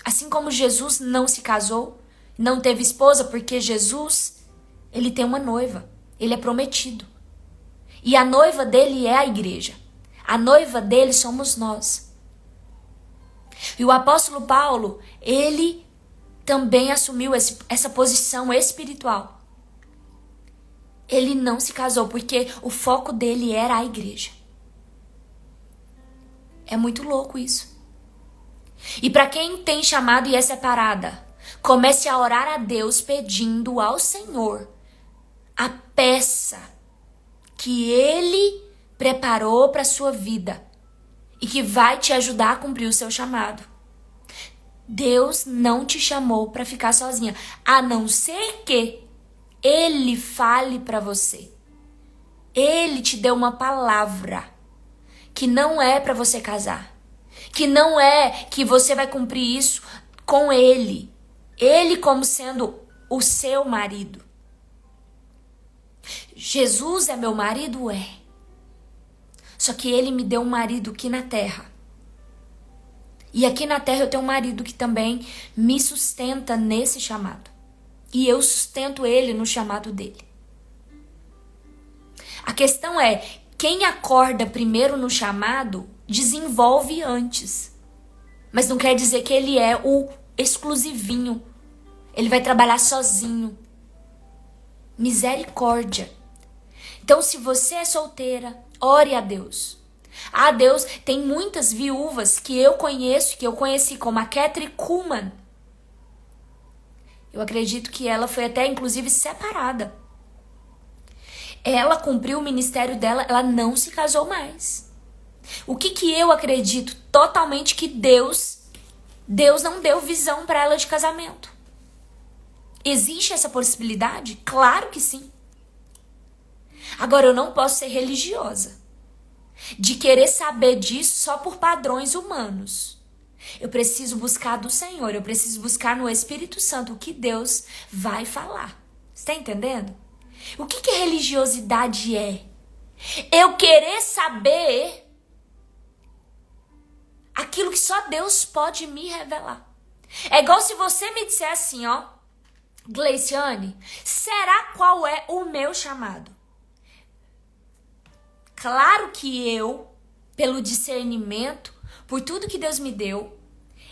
Assim como Jesus não se casou, não teve esposa, porque Jesus, ele tem uma noiva. Ele é prometido. E a noiva dele é a igreja. A noiva dele somos nós. E o apóstolo Paulo, ele também assumiu essa posição espiritual. Ele não se casou porque o foco dele era a igreja. É muito louco isso. E para quem tem chamado e é separada, comece a orar a Deus pedindo ao Senhor a peça que Ele preparou para a sua vida e que vai te ajudar a cumprir o seu chamado. Deus não te chamou para ficar sozinha, a não ser que Ele fale para você. Ele te deu uma palavra que não é para você casar, que não é que você vai cumprir isso com Ele. Ele como sendo o seu marido. Jesus é meu marido? É. Só que ele me deu um marido aqui na terra. E aqui na terra eu tenho um marido que também me sustenta nesse chamado. E eu sustento ele no chamado dele. A questão é, quem acorda primeiro no chamado, desenvolve antes. Mas não quer dizer que ele é o exclusivinho. Ele vai trabalhar sozinho. Misericórdia. Então, se você é solteira, ore a Deus. Ah, Deus, tem muitas viúvas que eu conheço, que eu conheci, como a Kathryn Kuhlman. Eu acredito que ela foi até, inclusive, separada. Ela cumpriu o ministério dela, ela não se casou mais. O que eu acredito totalmente que Deus não deu visão para ela de casamento. Existe essa possibilidade? Claro que sim. Agora, eu não posso ser religiosa, de querer saber disso só por padrões humanos. Eu preciso buscar do Senhor, eu preciso buscar no Espírito Santo o que Deus vai falar. Você tá entendendo? O que religiosidade é? Eu querer saber aquilo que só Deus pode me revelar. É igual se você me disser assim, ó. Gleiciane, será qual é o meu chamado? Claro que eu, pelo discernimento, por tudo que Deus me deu,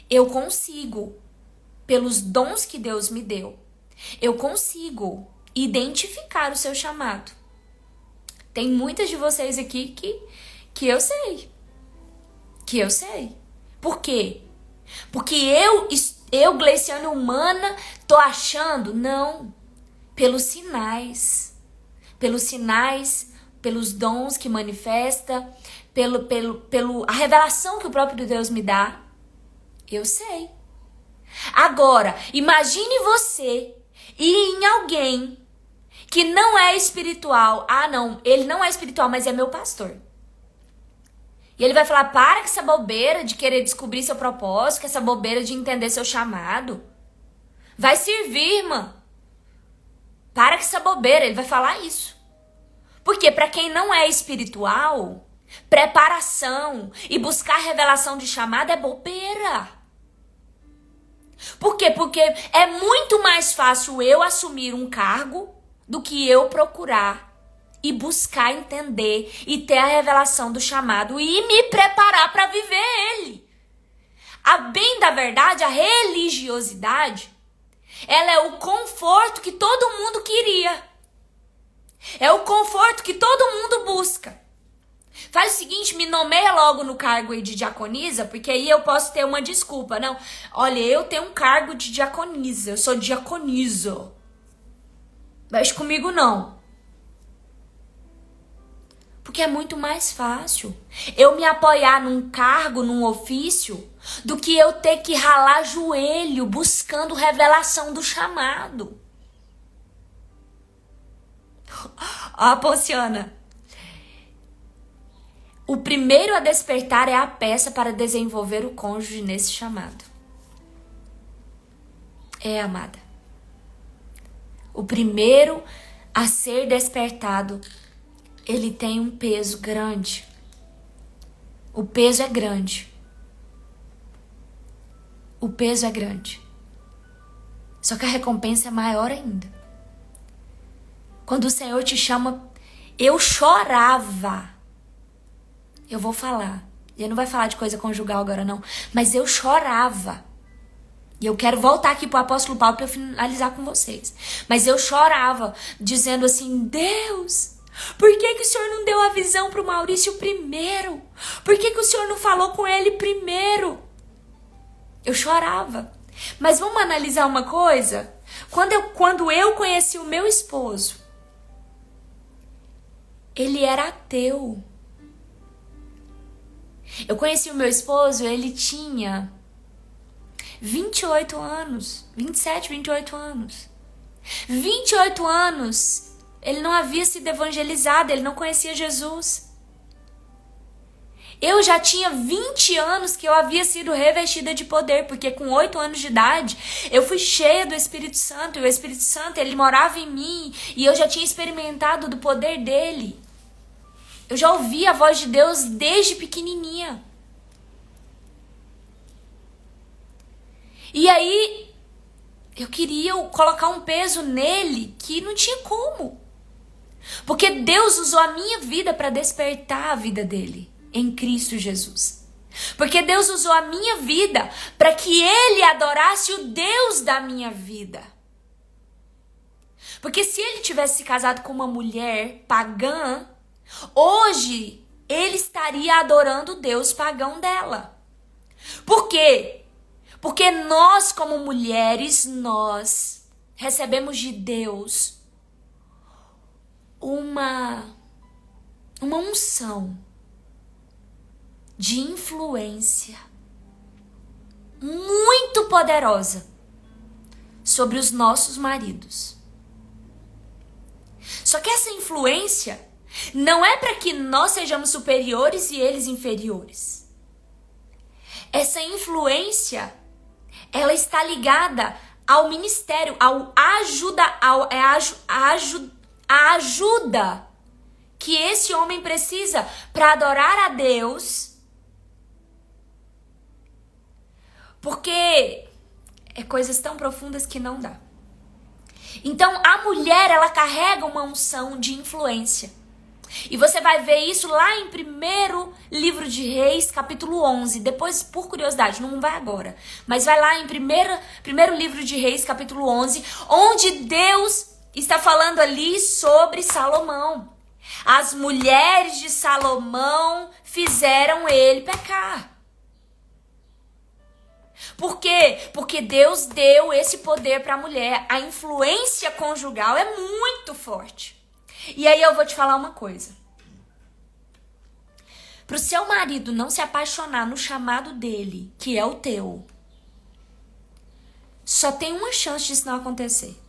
eu consigo, pelos dons que Deus me deu, eu consigo identificar o seu chamado. Tem muitas de vocês aqui que eu sei. Que eu sei. Por quê? Porque eu, Gleiciane humana, tô achando? Não. Pelos sinais. Pelos sinais, pelos dons que manifesta, a revelação que o próprio Deus me dá. Eu sei. Agora, imagine você ir em alguém que não é espiritual. Ah, não, ele não é espiritual, mas é meu pastor. E ele vai falar, para com essa bobeira de querer descobrir seu propósito, com essa bobeira de entender seu chamado. Vai servir, irmã. Para com essa bobeira, ele vai falar isso. Porque para quem não é espiritual, preparação e buscar revelação de chamado é bobeira. Por quê? Porque é muito mais fácil eu assumir um cargo do que eu procurar e buscar entender e ter a revelação do chamado e me preparar para viver ele. A bem da verdade, a religiosidade, ela é o conforto que todo mundo queria. É o conforto que todo mundo busca. Faz o seguinte, me nomeia logo no cargo aí de diaconisa, porque aí eu posso ter uma desculpa. Não, olha, eu tenho um cargo de diaconisa, eu sou diaconisa. Mexe comigo não. Porque é muito mais fácil eu me apoiar num cargo, num ofício, do que eu ter que ralar joelho buscando revelação do chamado. Ó, Ponciana. O primeiro a despertar é a peça para desenvolver o cônjuge nesse chamado. É, amada. O primeiro a ser despertado, ele tem um peso grande. O peso é grande. O peso é grande. Só que a recompensa é maior ainda. Quando o Senhor te chama, eu chorava. Eu vou falar. Ele não vai falar de coisa conjugal agora não. Mas eu chorava. E eu quero voltar aqui pro apóstolo Paulo para eu finalizar com vocês. Mas eu chorava, dizendo assim, Deus, por que o Senhor não deu a visão pro Maurício primeiro? Por que o Senhor não falou com ele primeiro? Eu chorava. Mas vamos analisar uma coisa? Quando eu conheci o meu esposo, ele era ateu. Eu conheci o meu esposo, ele tinha 28 anos, 27, 28 anos. 28 anos, ele não havia sido evangelizado, ele não conhecia Jesus. Eu já tinha 20 anos que eu havia sido revestida de poder, porque com 8 anos de idade, eu fui cheia do Espírito Santo, e o Espírito Santo, ele morava em mim, e eu já tinha experimentado do poder dele. Eu já ouvi a voz de Deus desde pequenininha. E aí, eu queria colocar um peso nele que não tinha como. Porque Deus usou a minha vida para despertar a vida dele em Cristo Jesus. Porque Deus usou a minha vida para que ele adorasse o Deus da minha vida. Porque se ele tivesse se casado com uma mulher pagã, hoje ele estaria adorando o Deus pagão dela. Por quê? Porque nós, como mulheres, nós recebemos de Deus uma unção de influência muito poderosa sobre os nossos maridos. Só que essa influência não é para que nós sejamos superiores e eles inferiores. Essa influência, ela está ligada ao ministério, a ajuda que esse homem precisa para adorar a Deus. Porque é coisas tão profundas que não dá. Então, a mulher, ela carrega uma unção de influência. E você vai ver isso lá em 1º livro de Reis, capítulo 11. Depois, por curiosidade, não vai agora. Mas vai lá em primeiro livro de Reis, capítulo 11, onde Deus está falando ali sobre Salomão. As mulheres de Salomão fizeram ele pecar. Por quê? Porque Deus deu esse poder para a mulher. A influência conjugal é muito forte. E aí eu vou te falar uma coisa. Para o seu marido não se apaixonar no chamado dele, que é o teu, só tem uma chance disso não acontecer.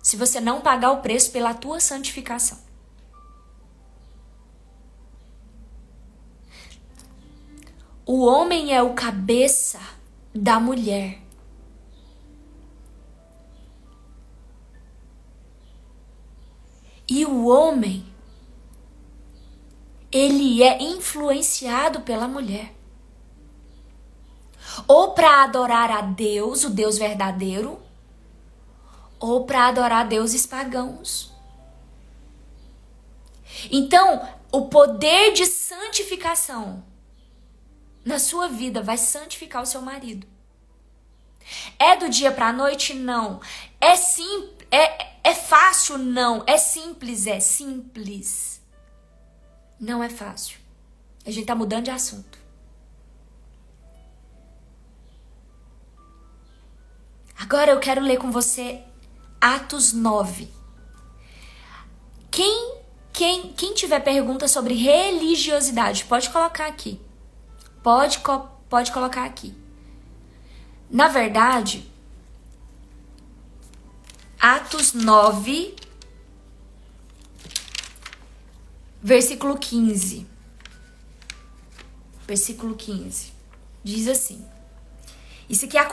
Se você não pagar o preço pela tua santificação. O homem é o cabeça da mulher. E o homem, ele é influenciado pela mulher. Ou para adorar a Deus, o Deus verdadeiro, ou para adorar deuses pagãos. Então, o poder de santificação na sua vida vai santificar o seu marido. É do dia para a noite? Não. É fácil? Não. É simples? É simples. Não é fácil. A gente tá mudando de assunto. Agora eu quero ler com você Atos 9. Quem tiver pergunta sobre religiosidade, pode colocar aqui. Pode colocar aqui. Na verdade, Atos 9, versículo 15. Versículo 15. Diz assim. Isso aqui é a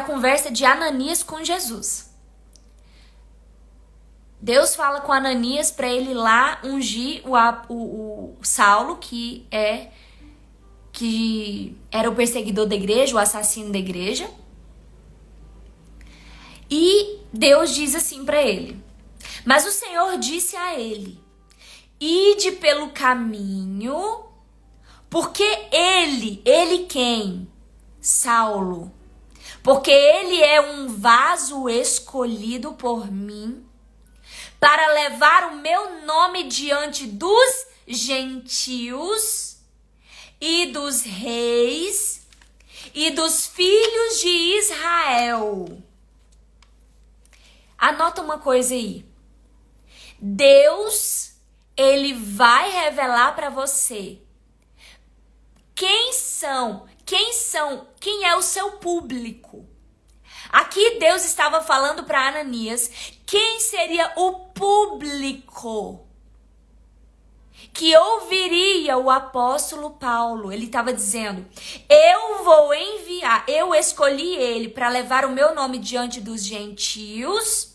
conversa de Ananias com Jesus. Deus fala com Ananias para ele ir lá ungir o Saulo, que era o perseguidor da igreja, o assassino da igreja. E Deus diz assim para ele: mas o Senhor disse a ele: ide pelo caminho, porque ele quem? Saulo. Porque ele é um vaso escolhido por mim para levar o meu nome diante dos gentios e dos reis e dos filhos de Israel. Anota uma coisa aí. Deus, ele vai revelar para você quem é o seu público. Aqui Deus estava falando para Ananias quem seria o público que ouviria o apóstolo Paulo. Ele estava dizendo: eu vou enviar, eu escolhi ele para levar o meu nome diante dos gentios,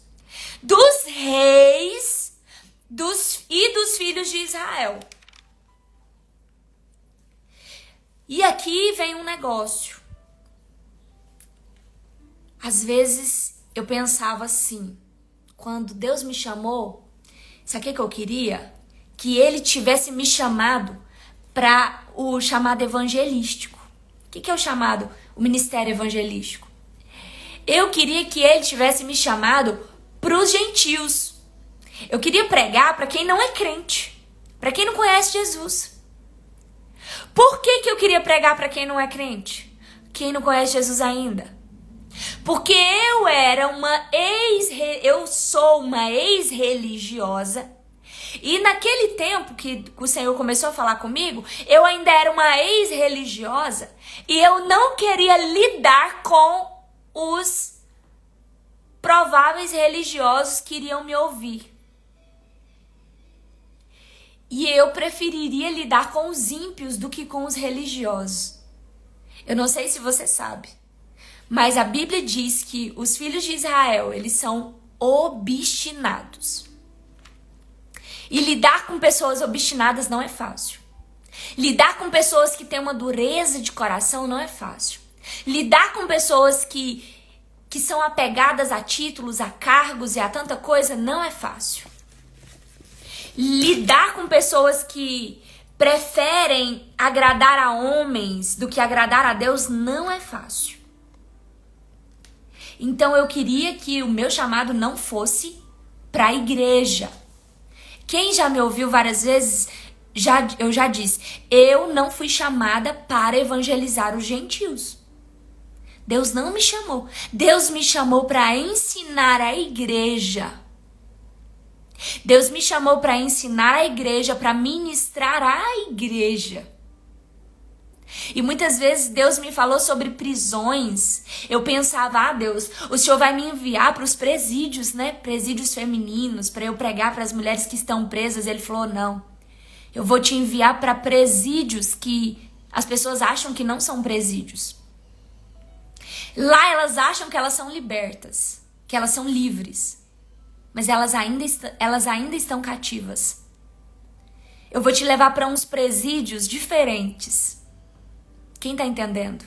dos reis e dos filhos de Israel. E aqui vem um negócio. Às vezes eu pensava assim, quando Deus me chamou, sabe o que eu queria? Que ele tivesse me chamado para o chamado evangelístico. O que é o chamado? O ministério evangelístico. Eu queria que ele tivesse me chamado para os gentios. Eu queria pregar para quem não é crente, para quem não conhece Jesus. Por que eu queria pregar para quem não é crente? Quem não conhece Jesus ainda? Porque eu sou uma ex-religiosa. E naquele tempo que o Senhor começou a falar comigo, eu ainda era uma ex-religiosa e eu não queria lidar com os prováveis religiosos que iriam me ouvir. E eu preferiria lidar com os ímpios do que com os religiosos. Eu não sei se você sabe, mas a Bíblia diz que os filhos de Israel, eles são obstinados. E lidar com pessoas obstinadas não é fácil. Lidar com pessoas que têm uma dureza de coração não é fácil. Lidar com pessoas que que são apegadas a títulos, a cargos e a tanta coisa, não é fácil. Lidar com pessoas que preferem agradar a homens do que agradar a Deus não é fácil. Então eu queria que o meu chamado não fosse para a igreja. Quem já me ouviu várias vezes, eu já disse, eu não fui chamada para evangelizar os gentios. Deus não me chamou. Deus me chamou para ensinar a igreja. Deus me chamou para ensinar a igreja, para ministrar a igreja. E muitas vezes Deus me falou sobre prisões. Eu pensava, Deus, o Senhor vai me enviar para os presídios, né? Presídios femininos, para eu pregar para as mulheres que estão presas. Ele falou, não. Eu vou te enviar para presídios que as pessoas acham que não são presídios. Lá elas acham que elas são libertas, que elas são livres. Mas elas ainda estão cativas. Eu vou te levar para uns presídios diferentes. Quem tá entendendo?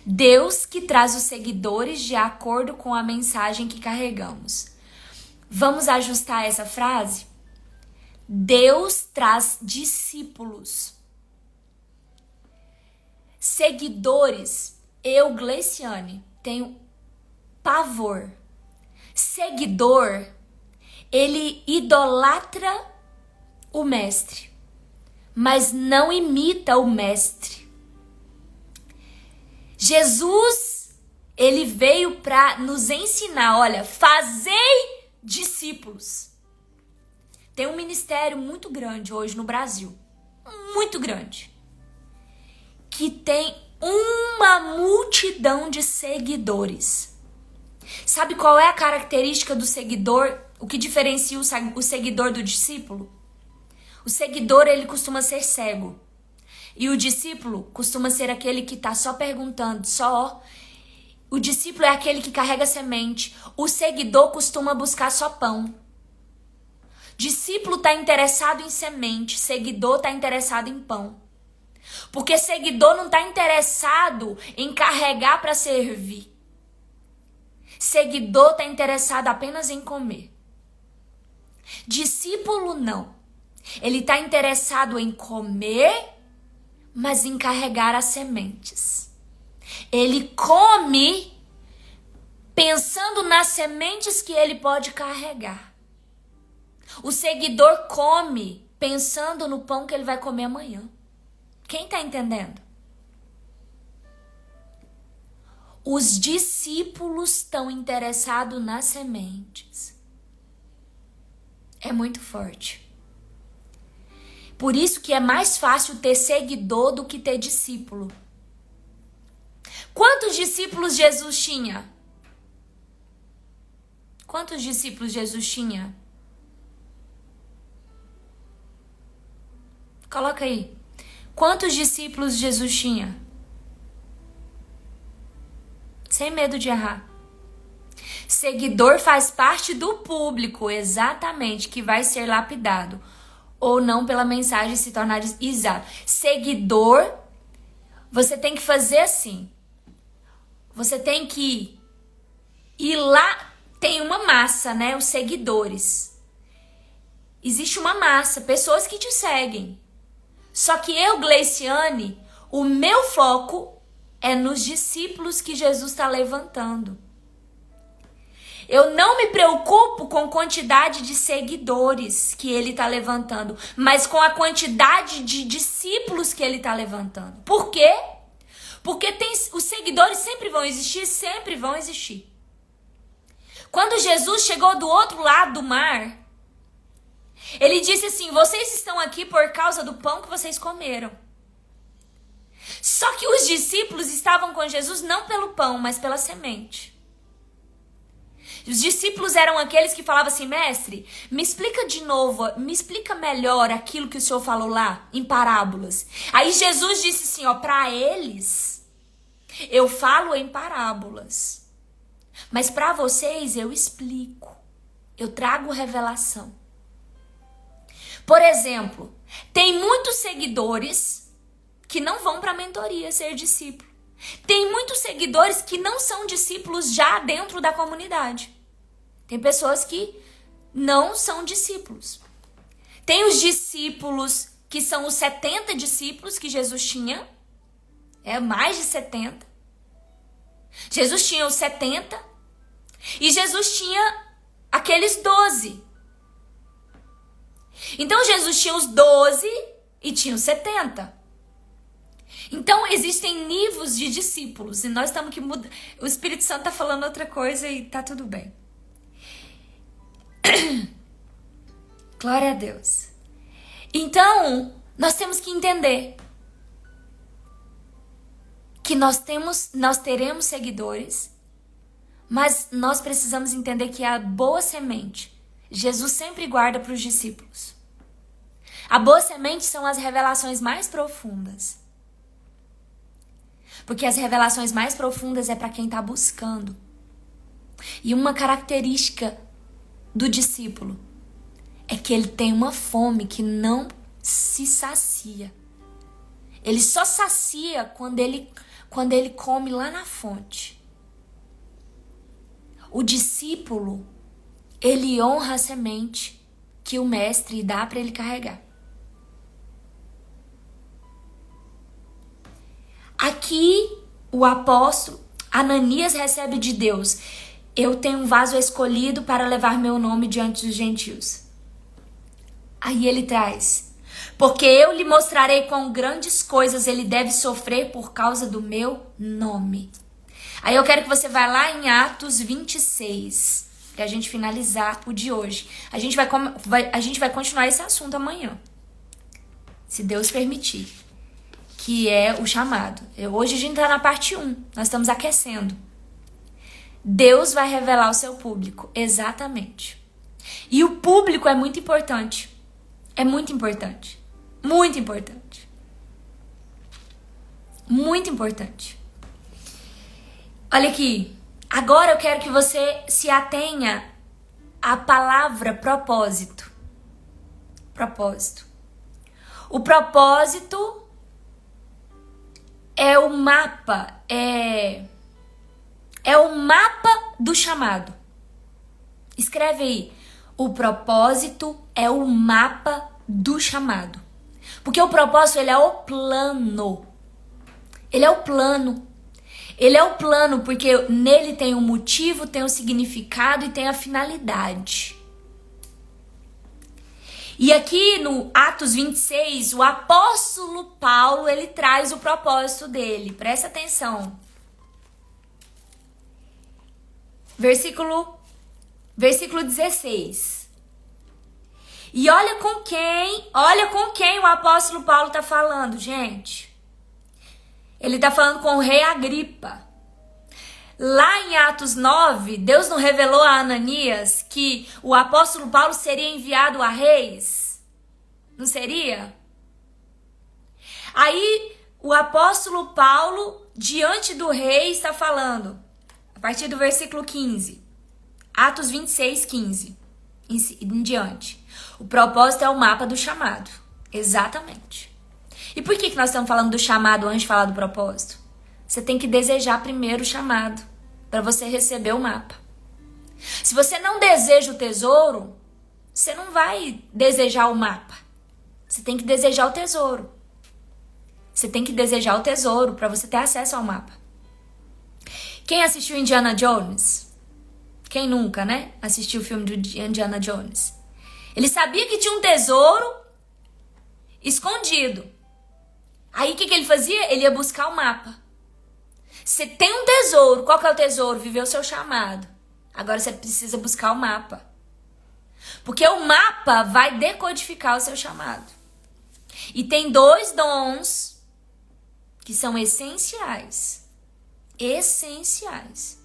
Deus que traz os seguidores de acordo com a mensagem que carregamos. Vamos ajustar essa frase? Deus traz discípulos. Seguidores. Eu, Gleiciane, tenho pavor. Seguidor, ele idolatra o mestre, mas não imita o mestre. Jesus, ele veio para nos ensinar, olha, fazei discípulos. Tem um ministério muito grande hoje no Brasil, muito grande, que tem uma multidão de seguidores. Sabe qual é a característica do seguidor? O que diferencia o seguidor do discípulo? O seguidor, ele costuma ser cego. E o discípulo costuma ser aquele que está só perguntando, só. O discípulo é aquele que carrega semente. O seguidor costuma buscar só pão. Discípulo está interessado em semente. Seguidor está interessado em pão. Porque seguidor não está interessado em carregar para servir. Seguidor está interessado apenas em comer. Discípulo não. Ele está interessado em comer, mas em carregar as sementes. Ele come pensando nas sementes que ele pode carregar. O seguidor come pensando no pão que ele vai comer amanhã. Quem está entendendo? Os discípulos estão interessados nas sementes. É muito forte. Por isso que é mais fácil ter seguidor do que ter discípulo. Quantos discípulos Jesus tinha? Quantos discípulos Jesus tinha? Coloca aí. Quantos discípulos Jesus tinha? Sem medo de errar. Seguidor faz parte do público, exatamente, que vai ser lapidado. Ou não pela mensagem se tornar exato. Seguidor, você tem que fazer assim. Você tem que ir lá, tem uma massa, né? Os seguidores. Existe uma massa, pessoas que te seguem. Só que eu, Gleiciane, o meu foco é nos discípulos que Jesus está levantando. Eu não me preocupo com a quantidade de seguidores que ele está levantando, mas com a quantidade de discípulos que ele está levantando. Por quê? Porque os seguidores sempre vão existir, sempre vão existir. Quando Jesus chegou do outro lado do mar, ele disse assim, vocês estão aqui por causa do pão que vocês comeram. Só que os discípulos estavam com Jesus não pelo pão, mas pela semente. Os discípulos eram aqueles que falavam assim, mestre, me explica de novo, me explica melhor aquilo que o senhor falou lá, em parábolas. Aí Jesus disse assim, ó, para eles, eu falo em parábolas. Mas para vocês eu explico, eu trago revelação. Por exemplo, tem muitos seguidores que não vão para a mentoria ser discípulo. Tem muitos seguidores que não são discípulos já dentro da comunidade. Tem pessoas que não são discípulos. Tem os discípulos que são os 70 discípulos que Jesus tinha. Mais de 70. Jesus tinha os 70 e Jesus tinha aqueles 12. Então Jesus tinha os 12 e tinha os 70. Então existem níveis de discípulos e nós estamos que mudar. O Espírito Santo está falando outra coisa e tá tudo bem. Glória a Deus. Então, nós temos que entender que nós teremos seguidores, mas nós precisamos entender que a boa semente, Jesus sempre guarda para os discípulos. A boa semente são as revelações mais profundas. Porque as revelações mais profundas é para quem está buscando. E uma característica do discípulo é que ele tem uma fome que não se sacia. Ele só sacia quando ele come lá na fonte. O discípulo, ele honra a semente que o mestre dá para ele carregar. Aqui, o apóstolo Ananias recebe de Deus: eu tenho um vaso escolhido para levar meu nome diante dos gentios. Aí ele traz: porque eu lhe mostrarei quão grandes coisas ele deve sofrer por causa do meu nome. Aí eu quero que você vá lá em Atos 26, pra gente finalizar o de hoje. A gente vai continuar esse assunto amanhã, se Deus permitir, que é o chamado. Hoje a gente tá na parte 1, nós estamos aquecendo. Deus vai revelar o seu público, exatamente. E o público é muito importante. É muito importante. Muito importante. Muito importante. Olha aqui. Agora eu quero que você se atenha à palavra propósito. Propósito. O propósito é o mapa, é o mapa do chamado. Escreve aí. O propósito é o mapa do chamado. Porque o propósito, ele é o plano. Ele é o plano. Ele é o plano porque nele tem um motivo, tem um significado e tem a finalidade. E aqui no Atos 26, o apóstolo Paulo, ele traz o propósito dele. Presta atenção. Versículo 16. E olha com quem o apóstolo Paulo está falando, gente. Ele está falando com o rei Agripa. Lá em Atos 9, Deus não revelou a Ananias que o apóstolo Paulo seria enviado a reis? Não seria? Aí o apóstolo Paulo, diante do rei, está falando, a partir do versículo 15. Atos 26, 15. Em diante. O propósito é o mapa do chamado. Exatamente. E por que nós estamos falando do chamado antes de falar do propósito? Você tem que desejar primeiro o chamado para você receber o mapa. Se você não deseja o tesouro, você não vai desejar o mapa. Você tem que desejar o tesouro. Você tem que desejar o tesouro para você ter acesso ao mapa. Quem assistiu Indiana Jones? Quem nunca, né? Assistiu o filme do Indiana Jones. Ele sabia que tinha um tesouro escondido. Aí o que ele fazia? Ele ia buscar o mapa. Você tem um tesouro. Qual que é o tesouro? Viver o seu chamado. Agora você precisa buscar o mapa. Porque o mapa vai decodificar o seu chamado. E tem 2 dons que são essenciais. Essenciais.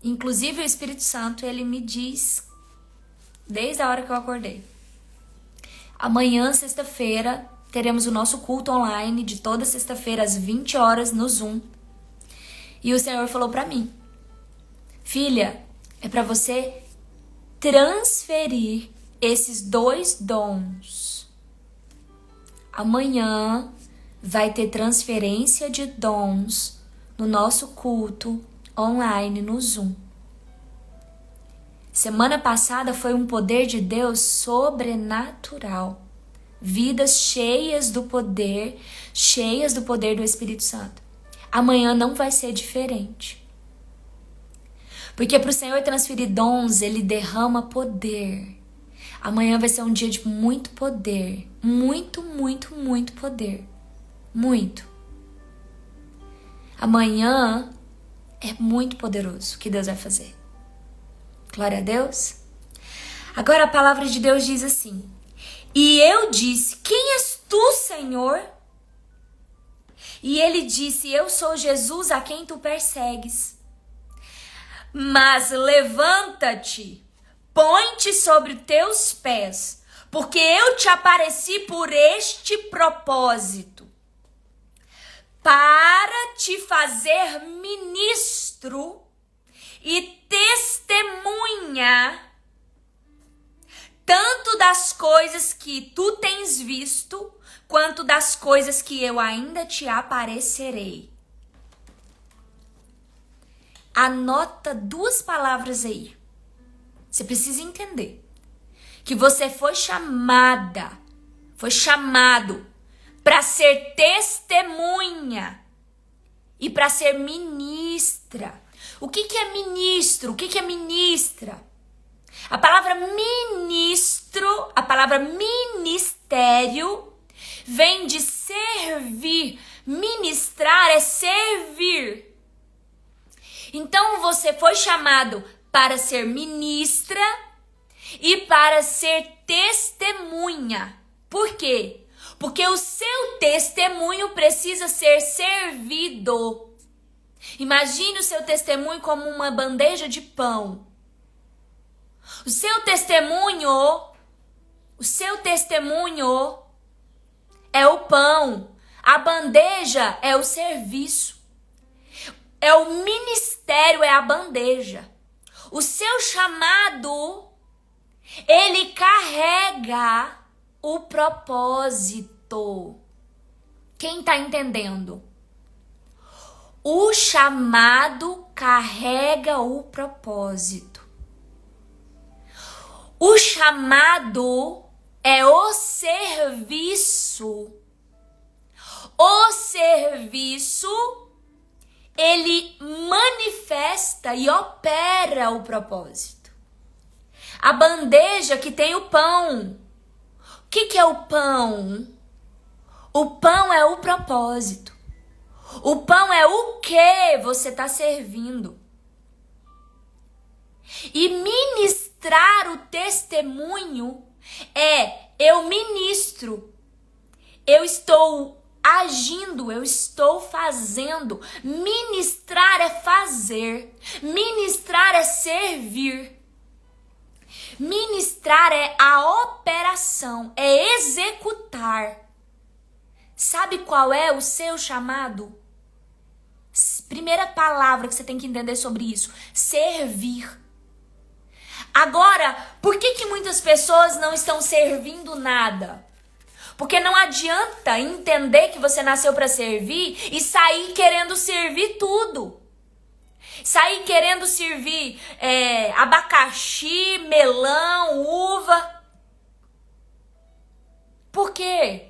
Inclusive o Espírito Santo, ele me diz desde a hora que eu acordei. Amanhã, sexta-feira, teremos o nosso culto online de toda sexta-feira às 20 horas no Zoom. E o Senhor falou pra mim: filha, é pra você transferir esses 2 dons. Amanhã vai ter transferência de dons no nosso culto online no Zoom. Semana passada foi um poder de Deus sobrenatural. Vidas cheias do poder do Espírito Santo. Amanhã não vai ser diferente. Porque para o Senhor transferir dons, Ele derrama poder. Amanhã vai ser um dia de muito poder. Muito, muito, muito poder. Muito. Amanhã é muito poderoso o que Deus vai fazer. Glória a Deus. Agora a palavra de Deus diz assim: e eu disse, quem és tu, Senhor? E ele disse, eu sou Jesus a quem tu persegues. Mas levanta-te, põe-te sobre teus pés, porque eu te apareci por este propósito, para te fazer ministro e testemunha tanto das coisas que tu tens visto, quanto das coisas que eu ainda te aparecerei. Anota duas palavras aí. Você precisa entender que você foi chamado para ser testemunha e para ser ministra. O que é ministro? O que é ministra? A palavra ministro, a palavra ministério, vem de servir. Ministrar é servir. Então você foi chamado para ser ministra e para ser testemunha. Por quê? Porque o seu testemunho precisa ser servido. Imagine o seu testemunho como uma bandeja de pão. O seu testemunho é o pão. A bandeja é o serviço. É o ministério, é a bandeja. O seu chamado, ele carrega o propósito. Quem está entendendo? O chamado carrega o propósito. O chamado é o serviço. O serviço, ele manifesta e opera o propósito. A bandeja que tem o pão. O que é o pão? O pão é o propósito. O pão é o que você está servindo. E ministrar o testemunho é eu ministro. Eu estou agindo, eu estou fazendo. Ministrar é fazer. Ministrar é servir. Ministrar é a operação, é executar. Sabe qual é o seu chamado? Primeira palavra que você tem que entender sobre isso: servir. Agora, por que muitas pessoas não estão servindo nada? Porque não adianta entender que você nasceu para servir e sair querendo servir tudo. Sair querendo servir abacaxi, melão, uva. Por quê?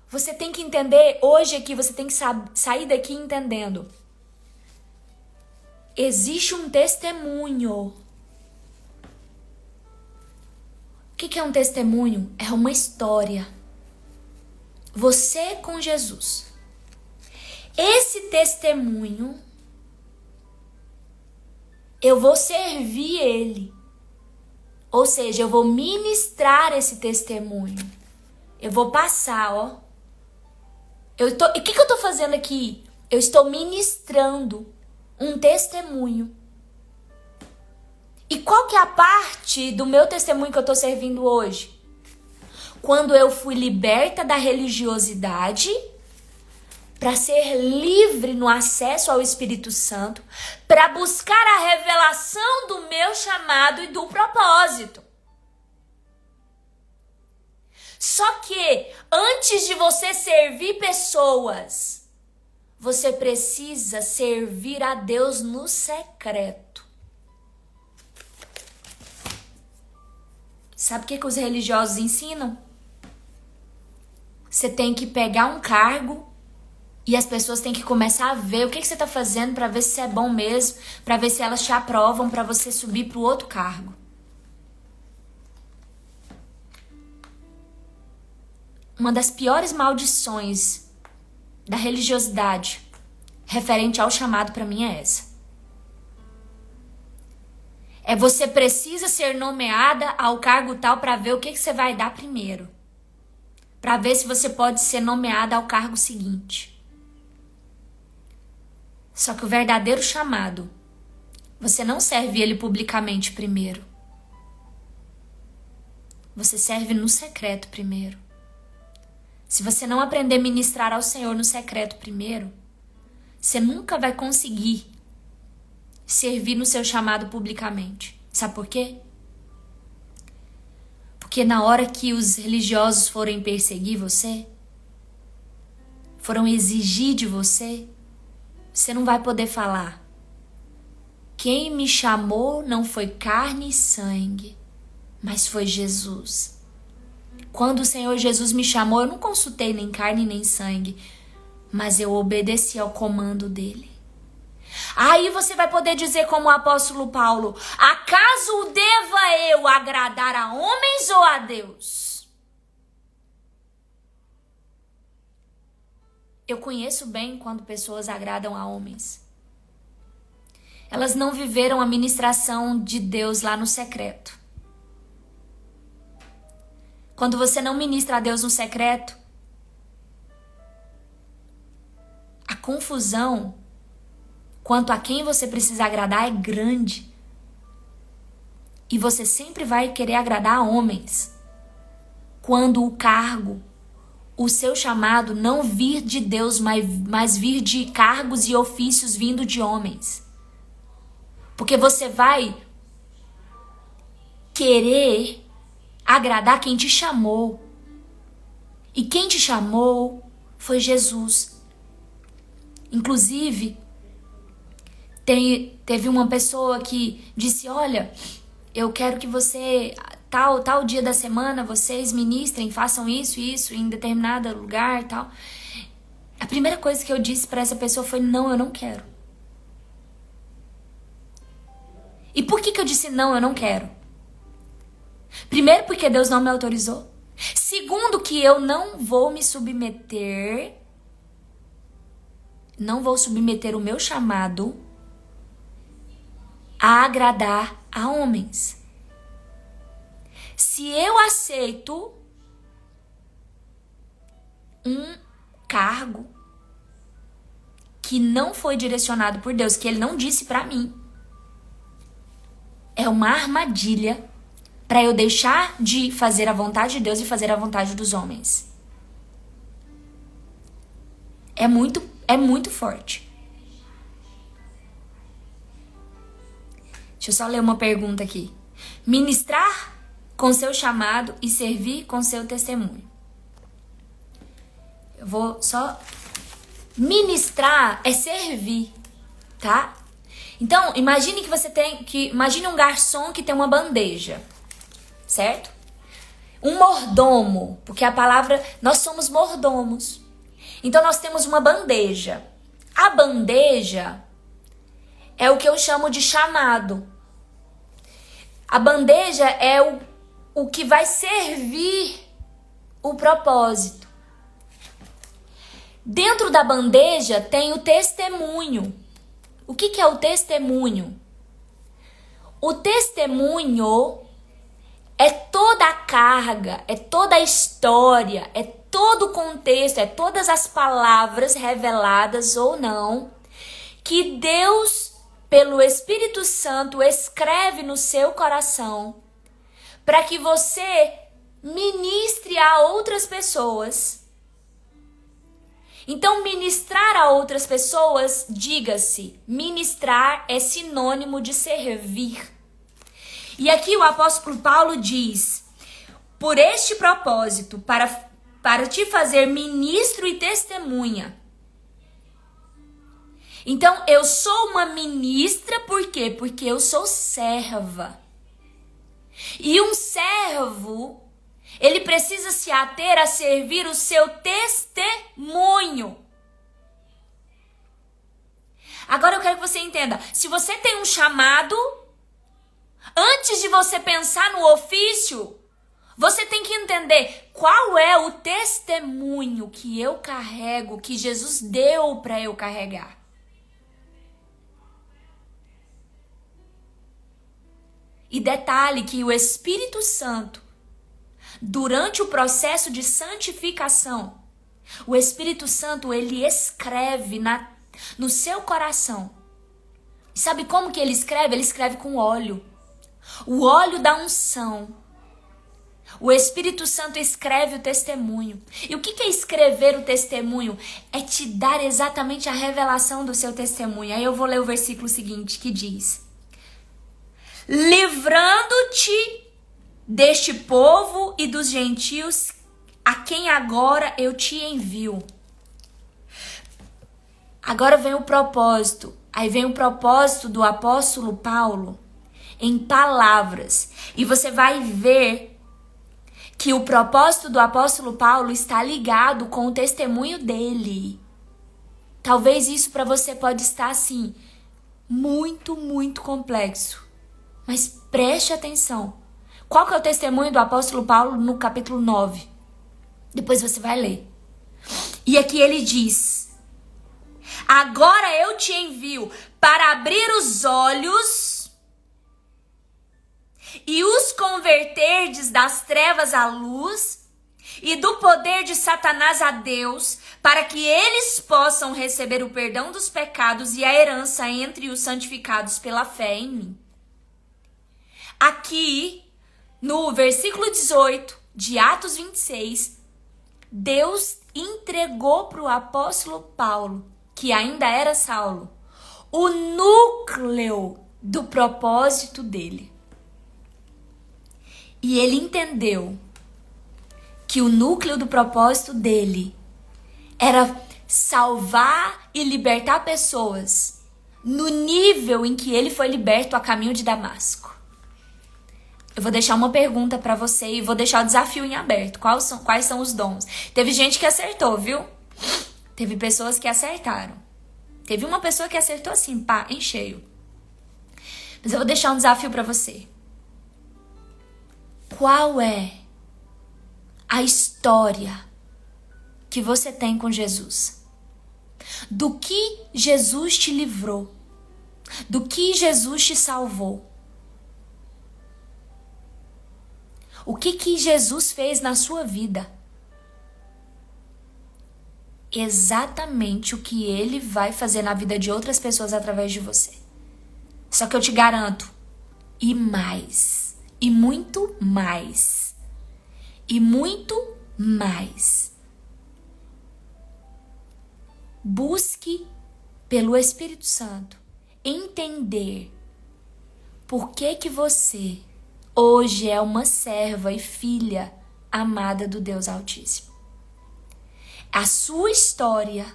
Você tem que entender, hoje aqui, você tem que sair daqui entendendo. Existe um testemunho. O que é um testemunho? É uma história. Você com Jesus. Esse testemunho, eu vou servir ele. Ou seja, eu vou ministrar esse testemunho. Eu vou passar, ó. O que eu tô fazendo aqui? Eu estou ministrando um testemunho. E qual que é a parte do meu testemunho que eu tô servindo hoje? Quando eu fui liberta da religiosidade para ser livre no acesso ao Espírito Santo, para buscar a revelação do meu chamado e do propósito. Só que antes de você servir pessoas, você precisa servir a Deus no secreto. Sabe o que os religiosos ensinam? Você tem que pegar um cargo e as pessoas têm que começar a ver o que você está fazendo para ver se é bom mesmo, para ver se elas te aprovam para você subir para o outro cargo. Uma das piores maldições da religiosidade referente ao chamado para mim é essa. É você precisa ser nomeada ao cargo tal para ver o que você vai dar primeiro. Para ver se você pode ser nomeada ao cargo seguinte. Só que o verdadeiro chamado, você não serve ele publicamente primeiro. Você serve no secreto primeiro. Se você não aprender a ministrar ao Senhor no secreto primeiro, você nunca vai conseguir servir no seu chamado publicamente. Sabe por quê? Porque na hora que os religiosos forem perseguir você, foram exigir de você, você não vai poder falar: quem me chamou não foi carne e sangue, mas foi Jesus. Quando o Senhor Jesus me chamou, eu não consultei nem carne nem sangue, mas eu obedeci ao comando dele. Aí você vai poder dizer como o apóstolo Paulo: acaso deva eu agradar a homens ou a Deus? Eu conheço bem quando pessoas agradam a homens. Elas não viveram a ministração de Deus lá no secreto. Quando você não ministra a Deus no secreto, a confusão quanto a quem você precisa agradar é grande. E você sempre vai querer agradar a homens. Quando o cargo, o seu chamado não vir de Deus, mas vir de cargos e ofícios vindo de homens. Porque você vai querer agradar quem te chamou. E quem te chamou foi Jesus. Inclusive, teve uma pessoa que disse: olha, eu quero que você, tal dia da semana, vocês ministrem, façam isso em determinado lugar e tal. A primeira coisa que eu disse para essa pessoa foi: não, eu não quero. E por que eu disse não, eu não quero? Primeiro, porque Deus não me autorizou. Segundo, que eu não vou me submeter, não vou submeter o meu chamado a agradar a homens. Se eu aceito um cargo que não foi direcionado por Deus, que ele não disse pra mim, é uma armadilha para eu deixar de fazer a vontade de Deus e fazer a vontade dos homens. É muito forte. Deixa eu só ler uma pergunta aqui. Ministrar com seu chamado e servir com seu testemunho. Eu vou só... Ministrar é servir, tá? Então, imagine imagine um garçom que tem uma bandeja, certo? Um mordomo, porque a palavra, nós somos mordomos. Então, nós temos uma bandeja. A bandeja é o que eu chamo de chamado. A bandeja é o que vai servir o propósito. Dentro da bandeja tem o testemunho. O que é o testemunho? O testemunho é toda a carga, é toda a história, é todo o contexto, é todas as palavras reveladas ou não que Deus, pelo Espírito Santo, escreve no seu coração para que você ministre a outras pessoas. Então, ministrar a outras pessoas, diga-se, ministrar é sinônimo de servir. E aqui o apóstolo Paulo diz: por este propósito, para te fazer ministro e testemunha. Então, eu sou uma ministra, por quê? Porque eu sou serva. E um servo, ele precisa se ater a servir o seu testemunho. Agora eu quero que você entenda, se você tem um chamado, antes de você pensar no ofício, você tem que entender qual é o testemunho que eu carrego, que Jesus deu para eu carregar. E detalhe que o Espírito Santo, durante o processo de santificação, o Espírito Santo, ele escreve no seu coração. E sabe como que ele escreve? Ele escreve com óleo. O óleo da unção. O Espírito Santo escreve o testemunho. E o que é escrever o testemunho? É te dar exatamente a revelação do seu testemunho. Aí eu vou ler o versículo seguinte que diz: livrando-te deste povo e dos gentios, a quem agora eu te envio. Agora vem o propósito. Aí vem o propósito do apóstolo Paulo em palavras. E você vai ver que o propósito do apóstolo Paulo está ligado com o testemunho dele. Talvez isso para você pode estar assim, muito, muito complexo. Mas preste atenção. Qual que é o testemunho do apóstolo Paulo no capítulo 9? Depois você vai ler. E aqui ele diz: agora eu te envio para abrir os olhos e os converterdes das trevas à luz e do poder de Satanás a Deus, para que eles possam receber o perdão dos pecados e a herança entre os santificados pela fé em mim. Aqui, no versículo 18 de Atos 26, Deus entregou para o apóstolo Paulo, que ainda era Saulo, o núcleo do propósito dele. E ele entendeu que o núcleo do propósito dele era salvar e libertar pessoas no nível em que ele foi liberto a caminho de Damasco. Eu vou deixar uma pergunta pra você e vou deixar o desafio em aberto. Quais são os dons? Teve gente que acertou, viu? Teve pessoas que acertaram. Teve uma pessoa que acertou assim, pá, em cheio. Mas eu vou deixar um desafio pra você. Qual é a história que você tem com Jesus? Do que Jesus te livrou? Do que Jesus te salvou? O que Jesus fez na sua vida? Exatamente o que ele vai fazer na vida de outras pessoas através de você. Só que eu te garanto, e mais, e muito mais, e muito mais. Busque pelo Espírito Santo entender por que você hoje é uma serva e filha amada do Deus Altíssimo. A sua história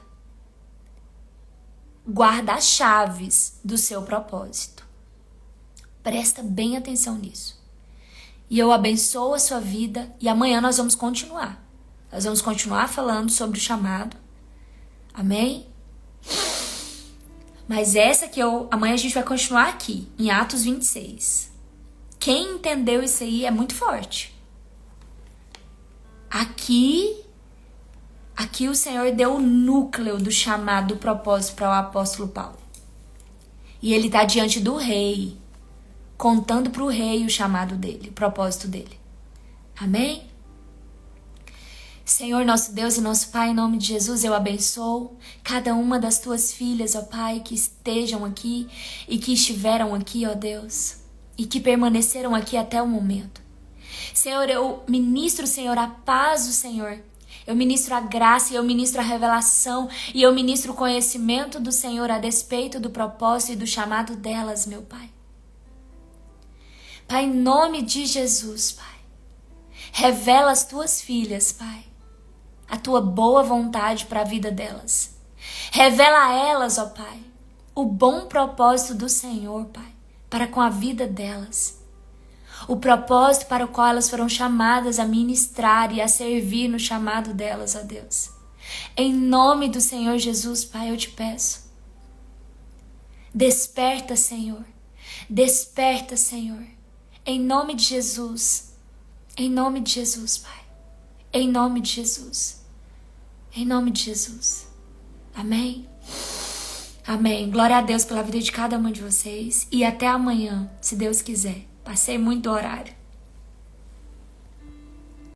guarda as chaves do seu propósito. Presta bem atenção nisso. E eu abençoo a sua vida e amanhã nós vamos continuar. Nós vamos continuar falando sobre o chamado. Amém? Mas amanhã a gente vai continuar aqui, em Atos 26. Quem entendeu isso aí é muito forte. Aqui o Senhor deu o núcleo do chamado, do propósito para o apóstolo Paulo. E ele está diante do rei, contando para o rei o chamado dele, o propósito dele. Amém? Senhor, nosso Deus e nosso Pai, em nome de Jesus, eu abençoo cada uma das tuas filhas, ó Pai, que estejam aqui e que estiveram aqui, ó Deus, e que permaneceram aqui até o momento. Senhor, eu ministro, Senhor, a paz do Senhor. Eu ministro a graça, eu ministro a revelação e eu ministro o conhecimento do Senhor a despeito do propósito e do chamado delas, meu Pai. Pai, em nome de Jesus, Pai, Revela as tuas filhas, Pai, a tua boa vontade para a vida delas. Revela a elas, ó Pai, o bom propósito do Senhor, Pai, para com a vida delas. O propósito para o qual elas foram chamadas a ministrar e a servir no chamado delas, ó Deus. Em nome do Senhor Jesus, Pai, eu te peço. Desperta, Senhor. Desperta, Senhor. Em nome de Jesus. Em nome de Jesus, Pai. Em nome de Jesus. Em nome de Jesus. Amém? Amém. Glória a Deus pela vida de cada um de vocês. E até amanhã, se Deus quiser. Passei muito do horário.